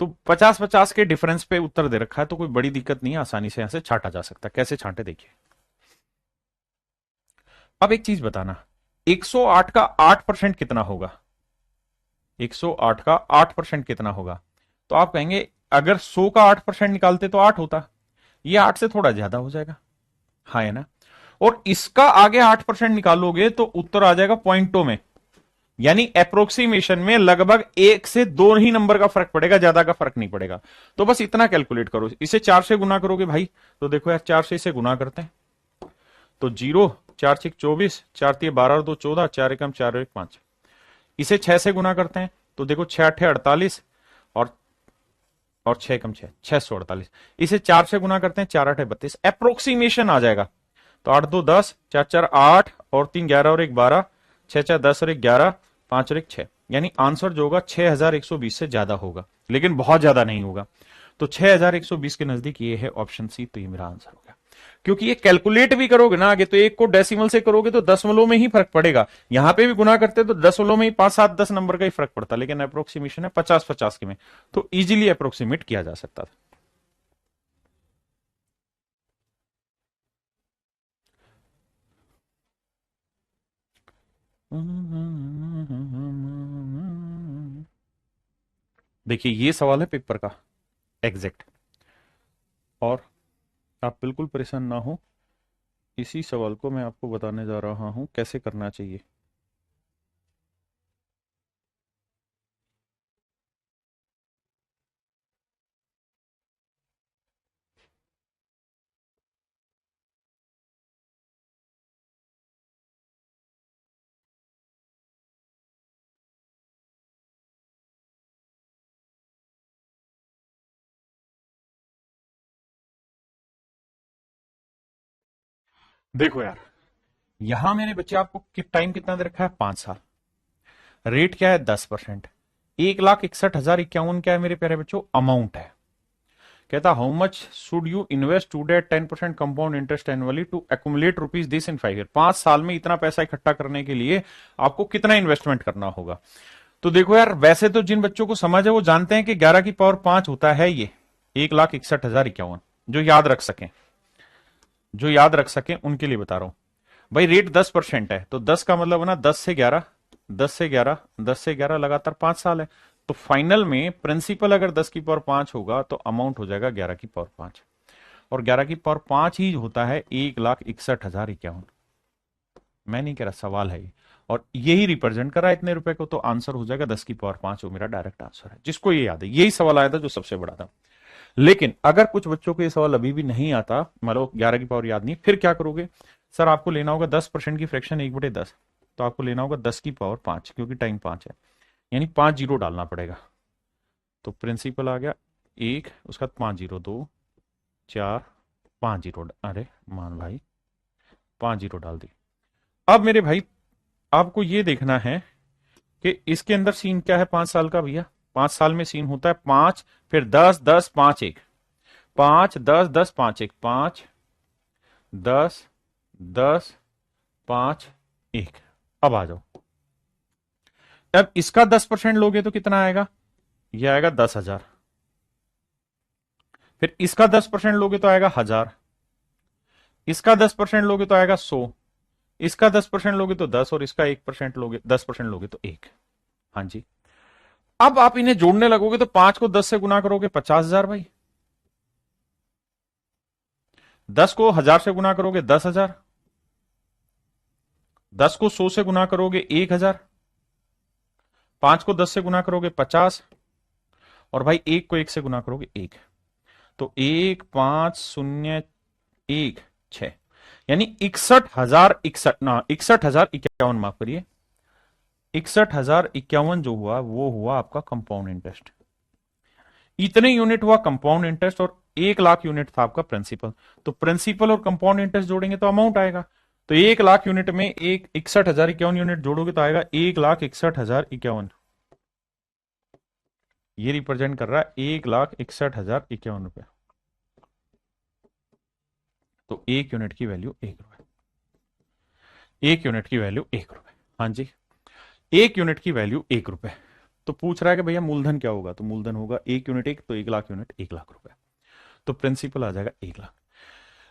तो 50-50 के डिफरेंस पे उत्तर दे रखा है, तो कोई बड़ी दिक्कत नहीं है, आसानी से यहां से छांटा जा सकता है। कैसे छांटे देखिए। अब एक चीज बताना, 108 का 8% कितना होगा? 108 का 8% कितना होगा? तो आप कहेंगे अगर 100 का 8% निकालते तो 8 होता, ये 8 से थोड़ा ज्यादा हो जाएगा, हाँ है ना। और इसका आगे 8% निकालोगे तो उत्तर आ जाएगा पॉइंटों में, यानी अप्रोक्सीमेशन में लगभग 1 से 2 ही नंबर का फर्क पड़ेगा, ज्यादा का फर्क नहीं पड़ेगा। तो बस इतना कैलकुलेट करो। इसे 4 से गुना करोगे भाई, तो देखो यार 4 से इसे गुना करते हैं तो 0, 4 6 24, 4 3 12 और 2 14, 4 1 4 1 5। इसे 6 से गुना करते हैं तो देखो 6 8 48 और 6 कम 6 648। इसे 4 से गुना करते हैं, 4 8 32, अप्रोक्सीमेशन आ जाएगा। तो 8 2 10, 4 4 8 और 3 11 और 1 12, 6 4 10 और 1 11, 5 और 1 6। यानी आंसर जो होगा 6120 से ज्यादा होगा, लेकिन बहुत ज्यादा नहीं होगा। तो 6120 के नजदीक ये है ऑप्शन सी, तो ये मेरा आंसर हो गया। क्योंकि ये कैलकुलेट भी करोगे ना आगे, तो एक को डेसिमल से करोगे तो दशमलव में ही फर्क पड़ेगा। यहां पे भी गुना करते तो दशमलव में ही 5 7 10 नंबर का ही फर्क पड़ता, लेकिन अप्रोक्सीमेशन है 50-50 के में, तो इजीली अप्रोक्सीमेट किया जा सकता था। देखिए ये सवाल है पेपर का एग्जैक्ट, और आप बिल्कुल परेशान ना हो, इसी सवाल को मैं आपको बताने जा रहा हूं कैसे करना चाहिए। देखो यार, यहां मेरे बच्चे आपको टाइम कितना दे रखा है? 5 साल। रेट क्या है? 10%। 1,61,051 क्या है मेरे प्यारे बच्चों? अमाउंट है। कहता how much should you invest today at 10% compound interest annually to accumulate rupees this in 5 year. 5 साल में इतना पैसा इकट्ठा करने के लिए आपको कितना इन्वेस्टमेंट करना होगा? तो देखो यार, वैसे तो जिन बच्चों को समझ है वो जानते हैं कि 11 की पावर 5 होता है ये 1,61,051। जो याद रख सकें, जो याद रख सकें उनके लिए बता रहा हूं। भाई रेट 10% है, तो 10 का मतलब है ना 10 से 11, 10 से 11, 10 से 11 लगातार 5 साल है। तो फाइनल में प्रिंसिपल अगर 10 की पावर 5 होगा तो अमाउंट हो जाएगा 11 की पावर 5, और 11 की पावर 5 ही होता है 1,61,051। मैं नहीं कह रहा, सवाल है ये, और यही रिप्रेजेंट कर रहा है इतने रुपए को, तो आंसर हो जाएगा 10 की पावर 5। वो मेरा डायरेक्ट आंसर है, जिसको ये याद है। यही सवाल आया था जो सबसे बड़ा था। लेकिन अगर कुछ बच्चों को ये सवाल अभी भी नहीं आता, मान लो 11 की पावर याद नहीं, फिर क्या करोगे? सर आपको लेना होगा 10% की फ्रैक्शन 1/10, तो आपको लेना होगा 10 की पावर 5, क्योंकि टाइम 5 है, यानी 5 जीरो डालना पड़ेगा। तो प्रिंसिपल आ गया 1, उसका 5 जीरो, 2 4 5 जीरो, अरे मान भाई 5 जीरो डाल दी। अब मेरे भाई आपको ये देखना है कि इसके अंदर सीन क्या है 5 साल का भैया। 5 साल में सीन होता है 5, फिर 10 10 5 1, 5 10 10 5 1, 5 10 10 5 1। अब आ जाओ, अब इसका 10% लोगे तो कितना आएगा? यह आएगा 10,000। फिर इसका 10% लोगे तो आएगा 1,000। इसका 10% लोगे तो आएगा 100। इसका 10% लोगे तो 10, और इसका 1% लोगे, 10% लोगे तो 1। हाँ जी। अब आप इन्हें जोड़ने लगोगे तो 5 को 10 से गुना करोगे 50,000 भाई, 10 को 1,000 से गुना करोगे 10,000, 10 को 100 से गुना करोगे 1,000, 5 को 10 से गुना करोगे 50, और भाई 1 को 1 से गुना करोगे 1। तो 1,5,0,1,6, यानी 61,051, माफ करिए 61,051 जो हुआ वो हुआ आपका कंपाउंड इंटरेस्ट। इतने यूनिट हुआ कंपाउंड इंटरेस्ट, और 1,00,000 यूनिट था आपका प्रिंसिपल। तो प्रिंसिपल और कंपाउंड इंटरेस्ट जोड़ेंगे तो अमाउंट आएगा। तो 1,00,000 यूनिट में 61,051 यूनिट जोड़ोगे तो आएगा 1,61,051। ये रिप्रेजेंट कर रहा है 1,61,051 रुपया। तो 1 यूनिट की वैल्यू 1 रुपए। 1 यूनिट की वैल्यू 1 रुपए। हाँ जी, 1 यूनिट की वैल्यू 1 रुपए। तो पूछ रहा है कि भैया मूलधन क्या होगा, तो मूलधन होगा 1 यूनिट 1, तो 1 लाख यूनिट 1 लाख रुपए। तो प्रिंसिपल आ जाएगा 1 लाख।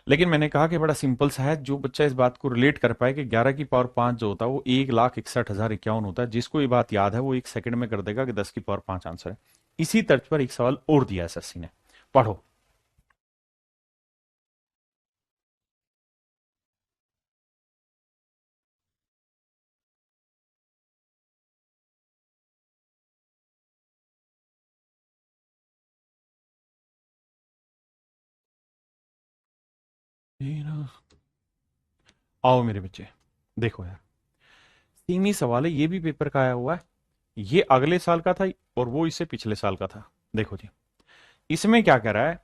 लेकिन मैंने कहा कि बड़ा सिंपल सा है, जो बच्चा इस बात को रिलेट कर पाए कि 11 की पावर 5 जो होता है वो 1,61,051 होता है, जिसको ये बात याद है वो 1 सेकंड में कर देगा कि 10 की पावर 5 आंसर है। इसी तर्ज पर एक सवाल और दिया एसएससी ने, पढ़ो। आओ मेरे बच्चे, देखो यार, सेम ही सवाल है, ये भी पेपर का आया हुआ है, ये अगले साल का था और वो इससे पिछले साल का था। देखो जी, इसमें क्या कह रहा है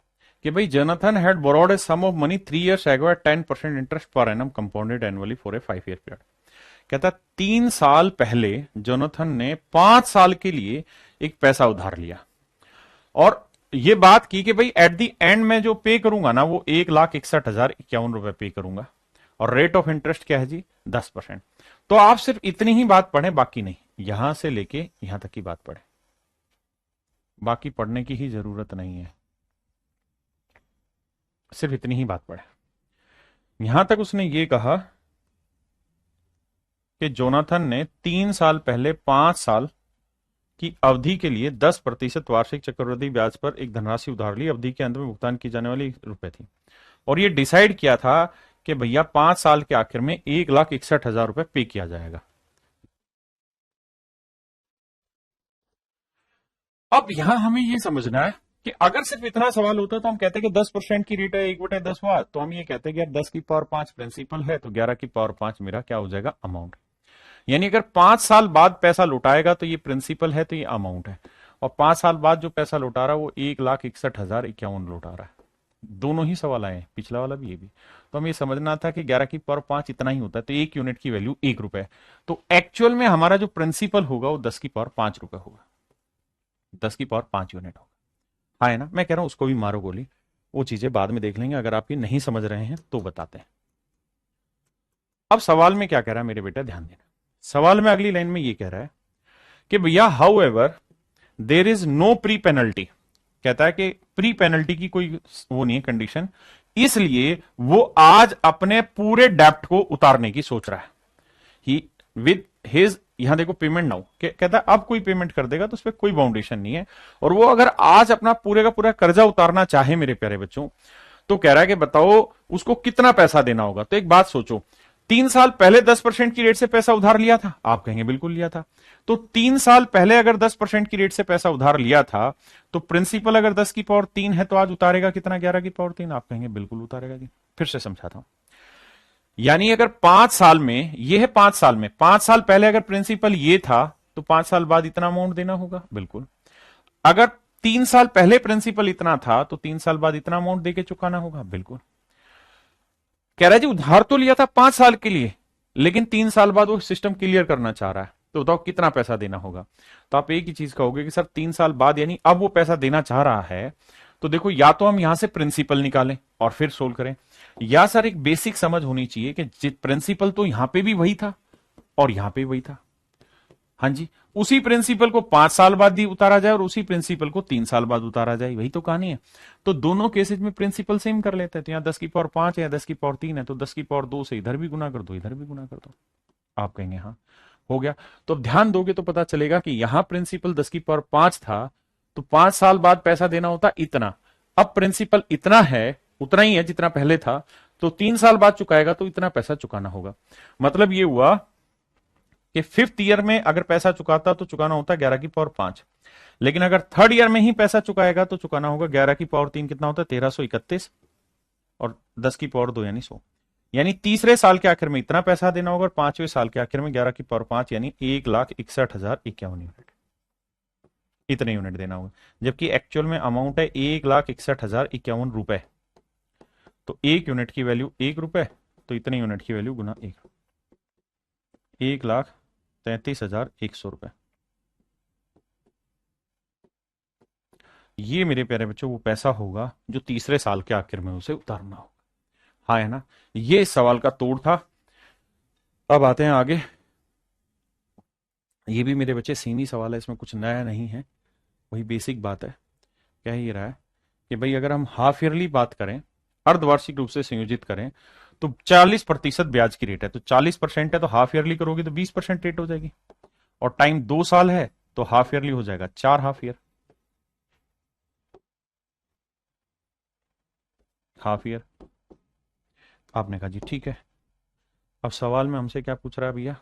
कि भाई Jonathan had borrowed a sum of money 3 years ago at 10% interest पर annum compounded annually for a 5 year period. कहता 3 साल पहले जोनाथन ने 5 साल के लिए एक पैसा उधार लिया और ये बात की कि भाई एट द एंड में जो पे करूंगा ना वो 1,61,051 रुपए पे करूंगा, और रेट ऑफ इंटरेस्ट क्या है जी, 10%। तो आप सिर्फ इतनी ही बात पढ़ें, बाकी नहीं, यहां से लेके यहां तक की बात पढ़ें, बाकी पढ़ने की ही जरूरत नहीं है, सिर्फ इतनी ही बात पढ़े। यहां तक उसने ये कहा कि जोनाथन ने 3 साल पहले 5 साल की अवधि के लिए 10% वार्षिक चक्रवृद्धि ब्याज पर एक धनराशि उधार ली, अवधि के अंत में भुगतान की जाने वाली रुपए थी, और ये डिसाइड किया था कि भैया 5 साल के आखिर में 1,61,000 रुपए पे किया जाएगा। अब यहां हमें यह समझना है कि अगर सिर्फ इतना सवाल होता तो हम कहते कि 10% की रेट है 1/10 हुआ, तो हम ये कहते कि यार 10 की पावर 5 प्रिंसिपल है, तो 11 की पावर 5 मेरा क्या हो जाएगा, अमाउंट। यानी अगर 5 साल बाद पैसा लौटाएगा तो ये प्रिंसिपल है, तो ये अमाउंट है, और 5 साल बाद जो पैसा लौटा रहा है वो 1,61,051 लौटा रहा है। दोनों ही सवाल आए हैं, पिछला वाला भी ये भी। तो हमें ये समझना था कि 11 की पावर 5 इतना ही होता है, तो 1 यूनिट की वैल्यू 1 रुपए। तो एक्चुअल में हमारा जो प्रिंसिपल होगा वो 10 की पावर 5 रुपए होगा, 10 की पावर 5 यूनिट होगा। हाँ है ना, मैं कह रहा हूं उसको भी मारो गोली, वो चीजें बाद में देख लेंगे, अगर आप ये नहीं समझ रहे हैं तो बताते हैं। अब सवाल में क्या कह रहा है मेरे बेटा, ध्यान देना। सवाल में अगली लाइन में ये कह रहा है कि भैया however there is no pre penalty, कहता है कि प्री पेनल्टी की कोई वो नहीं है कंडीशन, इसलिए वो आज अपने पूरे डेप्ट को उतारने की सोच रहा है। ही विद हिज, यहां देखो पेमेंट नाउ, कहता है अब कोई पेमेंट कर देगा तो उस पर कोई बाउंडेशन नहीं है, और वो अगर आज अपना पूरे का पूरा कर्जा उतारना चाहे मेरे प्यारे बच्चों, तो कह रहा है कि बताओ उसको कितना पैसा देना होगा। तो एक बात सोचो, 3 साल पहले 10% की रेट से पैसा उधार लिया था, आप कहेंगे बिल्कुल लिया था। तो 3 साल पहले अगर 10% की रेट से पैसा उधार लिया था, तो प्रिंसिपल अगर 10 की पावर 3 है तो आज उतारेगा कितना, 11 की पावर 3, आप कहेंगे बिल्कुल उतारेगा जी। फिर से समझाता हूं, यानी अगर 5 साल में, ये है 5 साल में, 5 साल पहले अगर प्रिंसिपल ये था तो 5 साल बाद इतना अमाउंट देना होगा, बिल्कुल। अगर 3 साल पहले प्रिंसिपल इतना था तो 3 साल बाद इतना अमाउंट देके चुकाना होगा, बिल्कुल। कह रहा है जी उधार तो लिया था 5 साल के लिए, लेकिन 3 साल बाद वो सिस्टम क्लियर करना चाह रहा है, तो बताओ कितना पैसा देना होगा। तो आप एक ही चीज कहोगे कि सर 3 साल बाद यानी अब वो पैसा देना चाह रहा है, तो देखो या तो हम यहां से प्रिंसिपल निकालें और फिर सोल्व करें, या सर एक बेसिक समझ होनी चाहिए कि प्रिंसिपल तो यहां पे भी वही था और यहां पे वही था। हाँ जी, उसी प्रिंसिपल को 5 साल बाद ही उतारा जाए और उसी प्रिंसिपल को 3 साल बाद उतारा जाए, वही तो कहानी है। तो दोनों केसेस में प्रिंसिपल सेम कर लेते हैं, तो यहां 10 की पावर 5 है या 10 की पावर 3 है, तो 10 की पावर 2 से इधर भी गुना कर दो, इधर भी गुना कर दो, आप कहेंगे हाँ हो गया। तो अब ध्यान दोगे तो पता चलेगा कि यहां प्रिंसिपल 10 की पावर 5 था, तो 5 साल बाद पैसा देना होता इतना, अब प्रिंसिपल इतना है, उतना ही है जितना पहले था, तो 3 साल बाद चुकाएगा तो इतना पैसा चुकाना होगा। मतलब ये हुआ कि 5th ईयर में अगर पैसा चुकाता तो चुकाना होता 11 की पावर 5, लेकिन अगर 3rd ईयर में ही पैसा चुकाएगा तो चुकाना होगा 11 की पावर 3, कितना होता है 1331, और 10 की पावर 2 यानी 100, यानी तीसरे साल के आखिर में इतना पैसा देना होगा, और 5वें साल के आखिर में 11 की पावर 5 यानी 1,61,051 यूनिट, इतने यूनिट देना होगा, जबकि एक्चुअल में अमाउंट है 1,61,051 रुपए। तो 1 यूनिट की वैल्यू 1 रुपए, तो इतने यूनिट की वैल्यू गुना 1,33,100 रुपए। ये मेरे प्यारे बच्चों वो पैसा होगा जो तीसरे साल के आखिर में उसे उतारना होगा। हाँ है ना। ये इस सवाल का तोड़ था। अब आते हैं आगे। ये भी मेरे बच्चे सेम ही सवाल है, इसमें कुछ नया नहीं है, वही बेसिक बात है। कह ही रहा है कि भाई अगर हम हाफ ईयरली बात करें, अर्धवार्षिक रूप से संयोजित करें, तो 40% ब्याज की रेट है, तो 40% है तो हाफ ईयरली करोगे तो 20% रेट हो जाएगी। और टाइम 2 साल है तो हाफ ईयरली हो जाएगा 4 हाफ ईयर। Half year. आपने कहा जी ठीक है। अब सवाल में हमसे क्या पूछ रहा है भैया,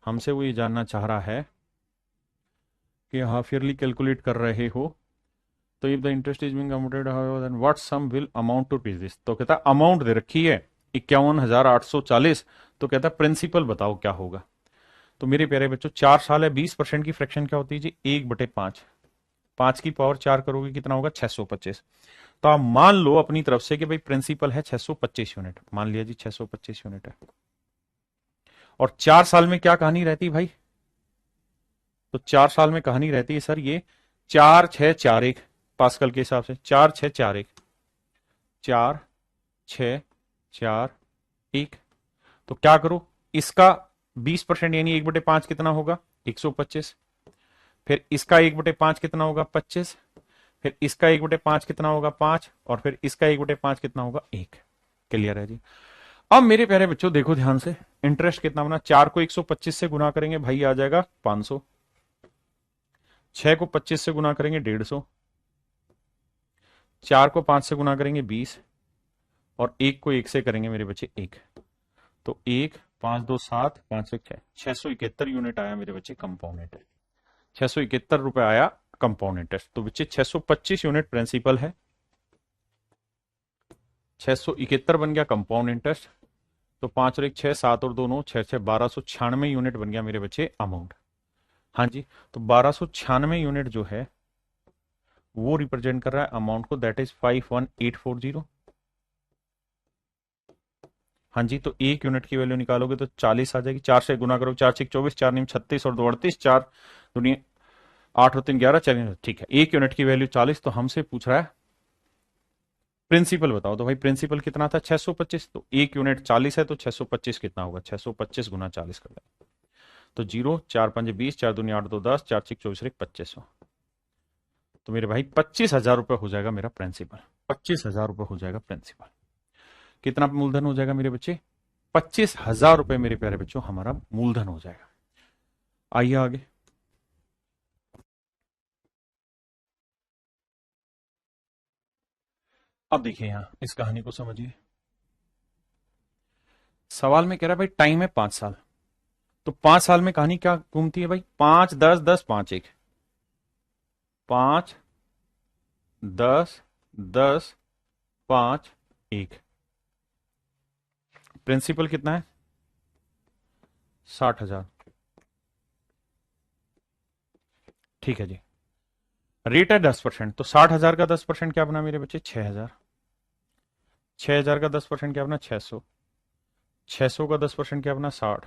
हमसे वो ये जानना चाह रहा है कि हाफ ईयरली कैलकुलेट कर रहे हो तो if the interest is being amounted then what sum will amount to rupees this. तो कहता है अमाउंट दे रखी है 51,840, तो कहता है प्रिंसिपल बताओ क्या होगा। तो मेरे प्यारे बच्चों 4 साल है, 20% की फ्रैक्शन क्या होती है जी, 1/5। 5 की पावर 4 करोगे कितना होगा, 625। तो आप मान लो अपनी तरफ से कि भाई प्रिंसिपल है 625 यूनिट, मान लिया जी 625 यूनिट है। और 4 साल में क्या कहानी रहती भाई, तो 4 साल में कहानी रहती है सर ये 4-6-4-1 पास्कल के हिसाब से, 4-6-4-1, 4-6-4-1। तो क्या करो, इसका 20% यानी 1/5 कितना होगा, 125। फिर इसका 1/5 कितना होगा, 25। फिर इसका 1/5 कितना होगा, 5। और फिर इसका 1/5 कितना होगा, 1। क्लियर है जी। अब मेरे प्यारे बच्चों देखो ध्यान से, इंटरेस्ट कितना बना, 4 को 125 से गुना करेंगे भाई आ जाएगा 500। 6 को 25 से गुना करेंगे 150। 4 को 5 से गुना करेंगे 20। और 1 को 1 से करेंगे मेरे बच्चे 1। तो 1 5 2 7 5 1 6, 671 यूनिट आया मेरे बच्चे कंपाउंड इंटरेस्ट। 671 रुपए आया कंपाउंड इंटरेस्ट। तो बच्चे 625 यूनिट प्रिंसिपल है, 671 बन गया कंपाउंड इंटरेस्ट। तो 5 और 1 6, 7 और 2 9, 6 6 1296 यूनिट बन गया मेरे बच्चे अमाउंट। हाँ जी। तो 1296 यूनिट जो है वो रिप्रेजेंट कर रहा है अमाउंट को, दैट इज 51840। हाँ जी। तो 1 यूनिट की वैल्यू निकालोगे तो 40 आ जाएगी, 4 से गुना करोगे, 4 6 24, 4 9 36 और 2 38, 4 दुनिया 8 और 3 11, 4। ठीक है, 1 यूनिट की वैल्यू 40। तो हमसे पूछ रहा है प्रिंसिपल बताओ। तो भाई प्रिंसिपल कितना था, 625। तो 1 यूनिट 40 है तो 625 कितना होगा, 625 गुना 40 कर दें तो 0 4 5 20, 4 दूनी 8 2 10, 4 6 24 2500। तो मेरे भाई 25,000 रुपये हो जाएगा मेरा प्रिंसिपल, 25,000 रुपये हो जाएगा प्रिंसिपल। कितना मूलधन हो जाएगा मेरे बच्चे, 25,000 रुपये मेरे प्यारे बच्चों हमारा मूलधन हो जाएगा। आइए आगे। अब देखिए यहां इस कहानी को समझिए। सवाल में कह रहा है भाई टाइम है 5 साल, तो 5 साल में कहानी क्या घूमती है भाई, 5 10 10 5 1, 5 10 10 5 1। प्रिंसिपल कितना है, 60,000। ठीक है जी। रेट है 10%, तो 60,000 का 10% क्या बना मेरे बच्चे, 6,000। 6,000 का 10% क्या बना, 600। 600 का 10% क्या बना, 60।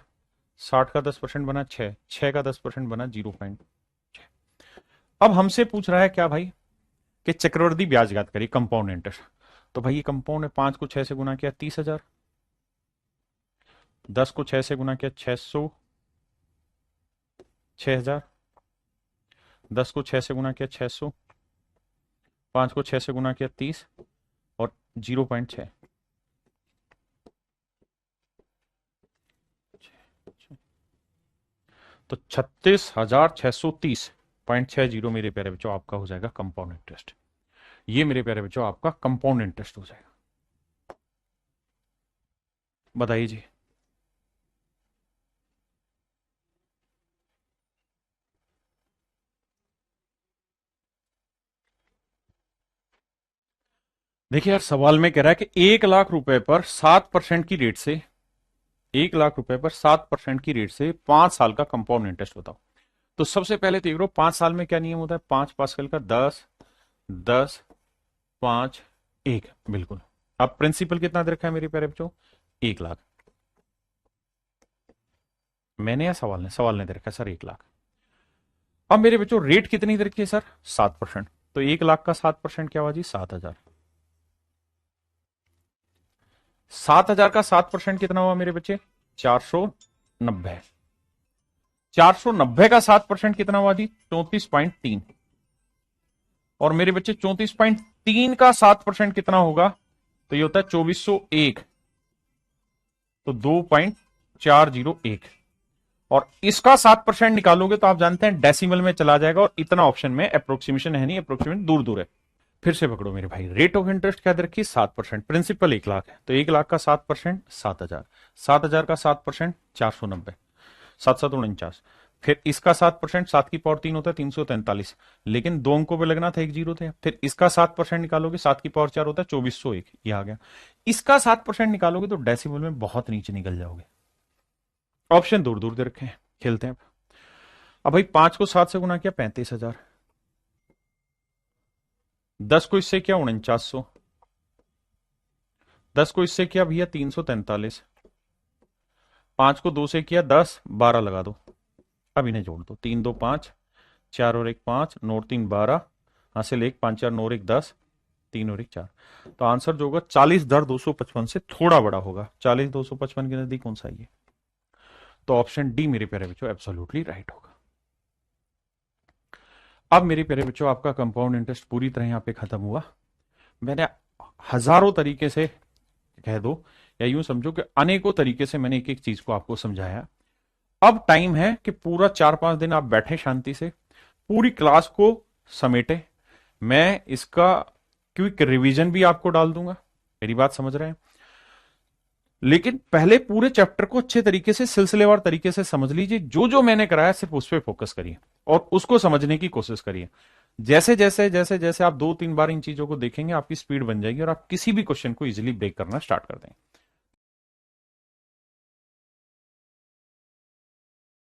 60 का 10% बना 6। 6 का 10% बना 0.6। अब हमसे पूछ रहा है क्या भाई, कि चक्रवृद्धि ब्याज ज्ञात करिए, कंपाउंड इंटरेस्ट। तो भाई ये कंपाउंड है, 5 को 6 से गुना किया 30,000। 10 को 6 से गुना किया 600, 6,000। 10 को 6 से गुना किया 600। 5 को 6 से गुना किया 30 और 0.6। तो 36,630.60 मेरे प्यारे बच्चों आपका हो जाएगा कंपाउंड इंटरेस्ट। ये मेरे प्यारे बच्चों आपका कंपाउंड इंटरेस्ट हो जाएगा। बताइए जी। देखिए यार सवाल में कह रहा है कि 1 लाख रुपए पर 7% की रेट से, 1 लाख रुपए पर 7% की रेट से 5 साल का कंपाउंड इंटरेस्ट बताओ। तो सबसे पहले तो 5 साल में क्या नियम होता है, 5 पास्कल का, 10 10 5 1, बिल्कुल। अब प्रिंसिपल कितना दे रखा है मेरे प्यारे बच्चों, 1 लाख। मैंने या सवाल ने दे रखा है सर 1 लाख। अब मेरे बच्चों रेट कितनी दे रखी है सर, 7%। तो 1 लाख का 7% क्या हुआ जी, 7,000। 7,000 का 7% कितना हुआ मेरे बच्चे? 490। 490 का 7% कितना हुआ जी? 34.3। और मेरे बच्चे 34.3 का 7% कितना होगा? तो ये होता है 2401। तो 2.401। और इसका 7% निकालोगे तो आप जानते हैं डेसिमल में चला जाएगा, और इतना ऑप्शन में अप्रोक्सीमेशन है नहीं, अप्रोक्सीमेशन दूर दूर है। फिर से पकड़ो मेरे भाई, रेट ऑफ इंटरेस्ट क्या दे रखी? 7%। प्रिंसिपल 1 लाख है, तो 1 लाख का 7% 7,000। 7,000 का 7% 490। 7 7 49। फिर इसका 7%, 7 की पावर 3 होता है 343। लेकिन 2 अंकों पे लगना था, 1 जीरो थे। फिर इसका 7% निकालोगे, 7 की पावर 4 होता है 2401। ये आ गया। इसका 7% निकालोगे तो डेसिमल में बहुत नीचे निकल जाओगे। ऑप्शन दूर दूर दे रखे हैं, खेलते हैं। अब भाई 5 को 7 से गुना किया 35,000। 10 को इससे किया 4900। 10 को इससे किया भैया 343। 5 को 2 से किया 10, 12 लगा दो। अब इन्हें जोड़ दो, 3 2 5, 4 और 1 5, 9 3 12, हासिल 1, 5 4 9 और 1 10, 3 और 1 4। तो आंसर जो होगा 40,255 से थोड़ा बड़ा होगा। 40,255 के नजदीक कौन सा है ये? तो ऑप्शन डी मेरे प्यारे बच्चों एब्सोल्युटली राइट होगा। अब मेरे प्यारे बच्चों, आपका कंपाउंड इंटरेस्ट पूरी तरह यहां पे खत्म हुआ। मैंने हजारों तरीके से कह दो, या यूं समझो कि अनेकों तरीके से मैंने एक एक चीज को आपको समझाया। अब टाइम है कि पूरा 4-5 दिन आप बैठे शांति से, पूरी क्लास को समेटे। मैं इसका क्विक रिवीजन भी आपको डाल दूंगा, मेरी बात समझ रहे हैं? लेकिन पहले पूरे चैप्टर को अच्छे तरीके से सिलसिलेवार तरीके से समझ लीजिए। जो जो मैंने कराया सिर्फ उस पर फोकस करिए और उसको समझने की कोशिश करिए। जैसे जैसे जैसे जैसे आप 2-3 बार इन चीजों को देखेंगे, आपकी स्पीड बन जाएगी और आप किसी भी क्वेश्चन को इजीली ब्रेक करना स्टार्ट कर देंगे।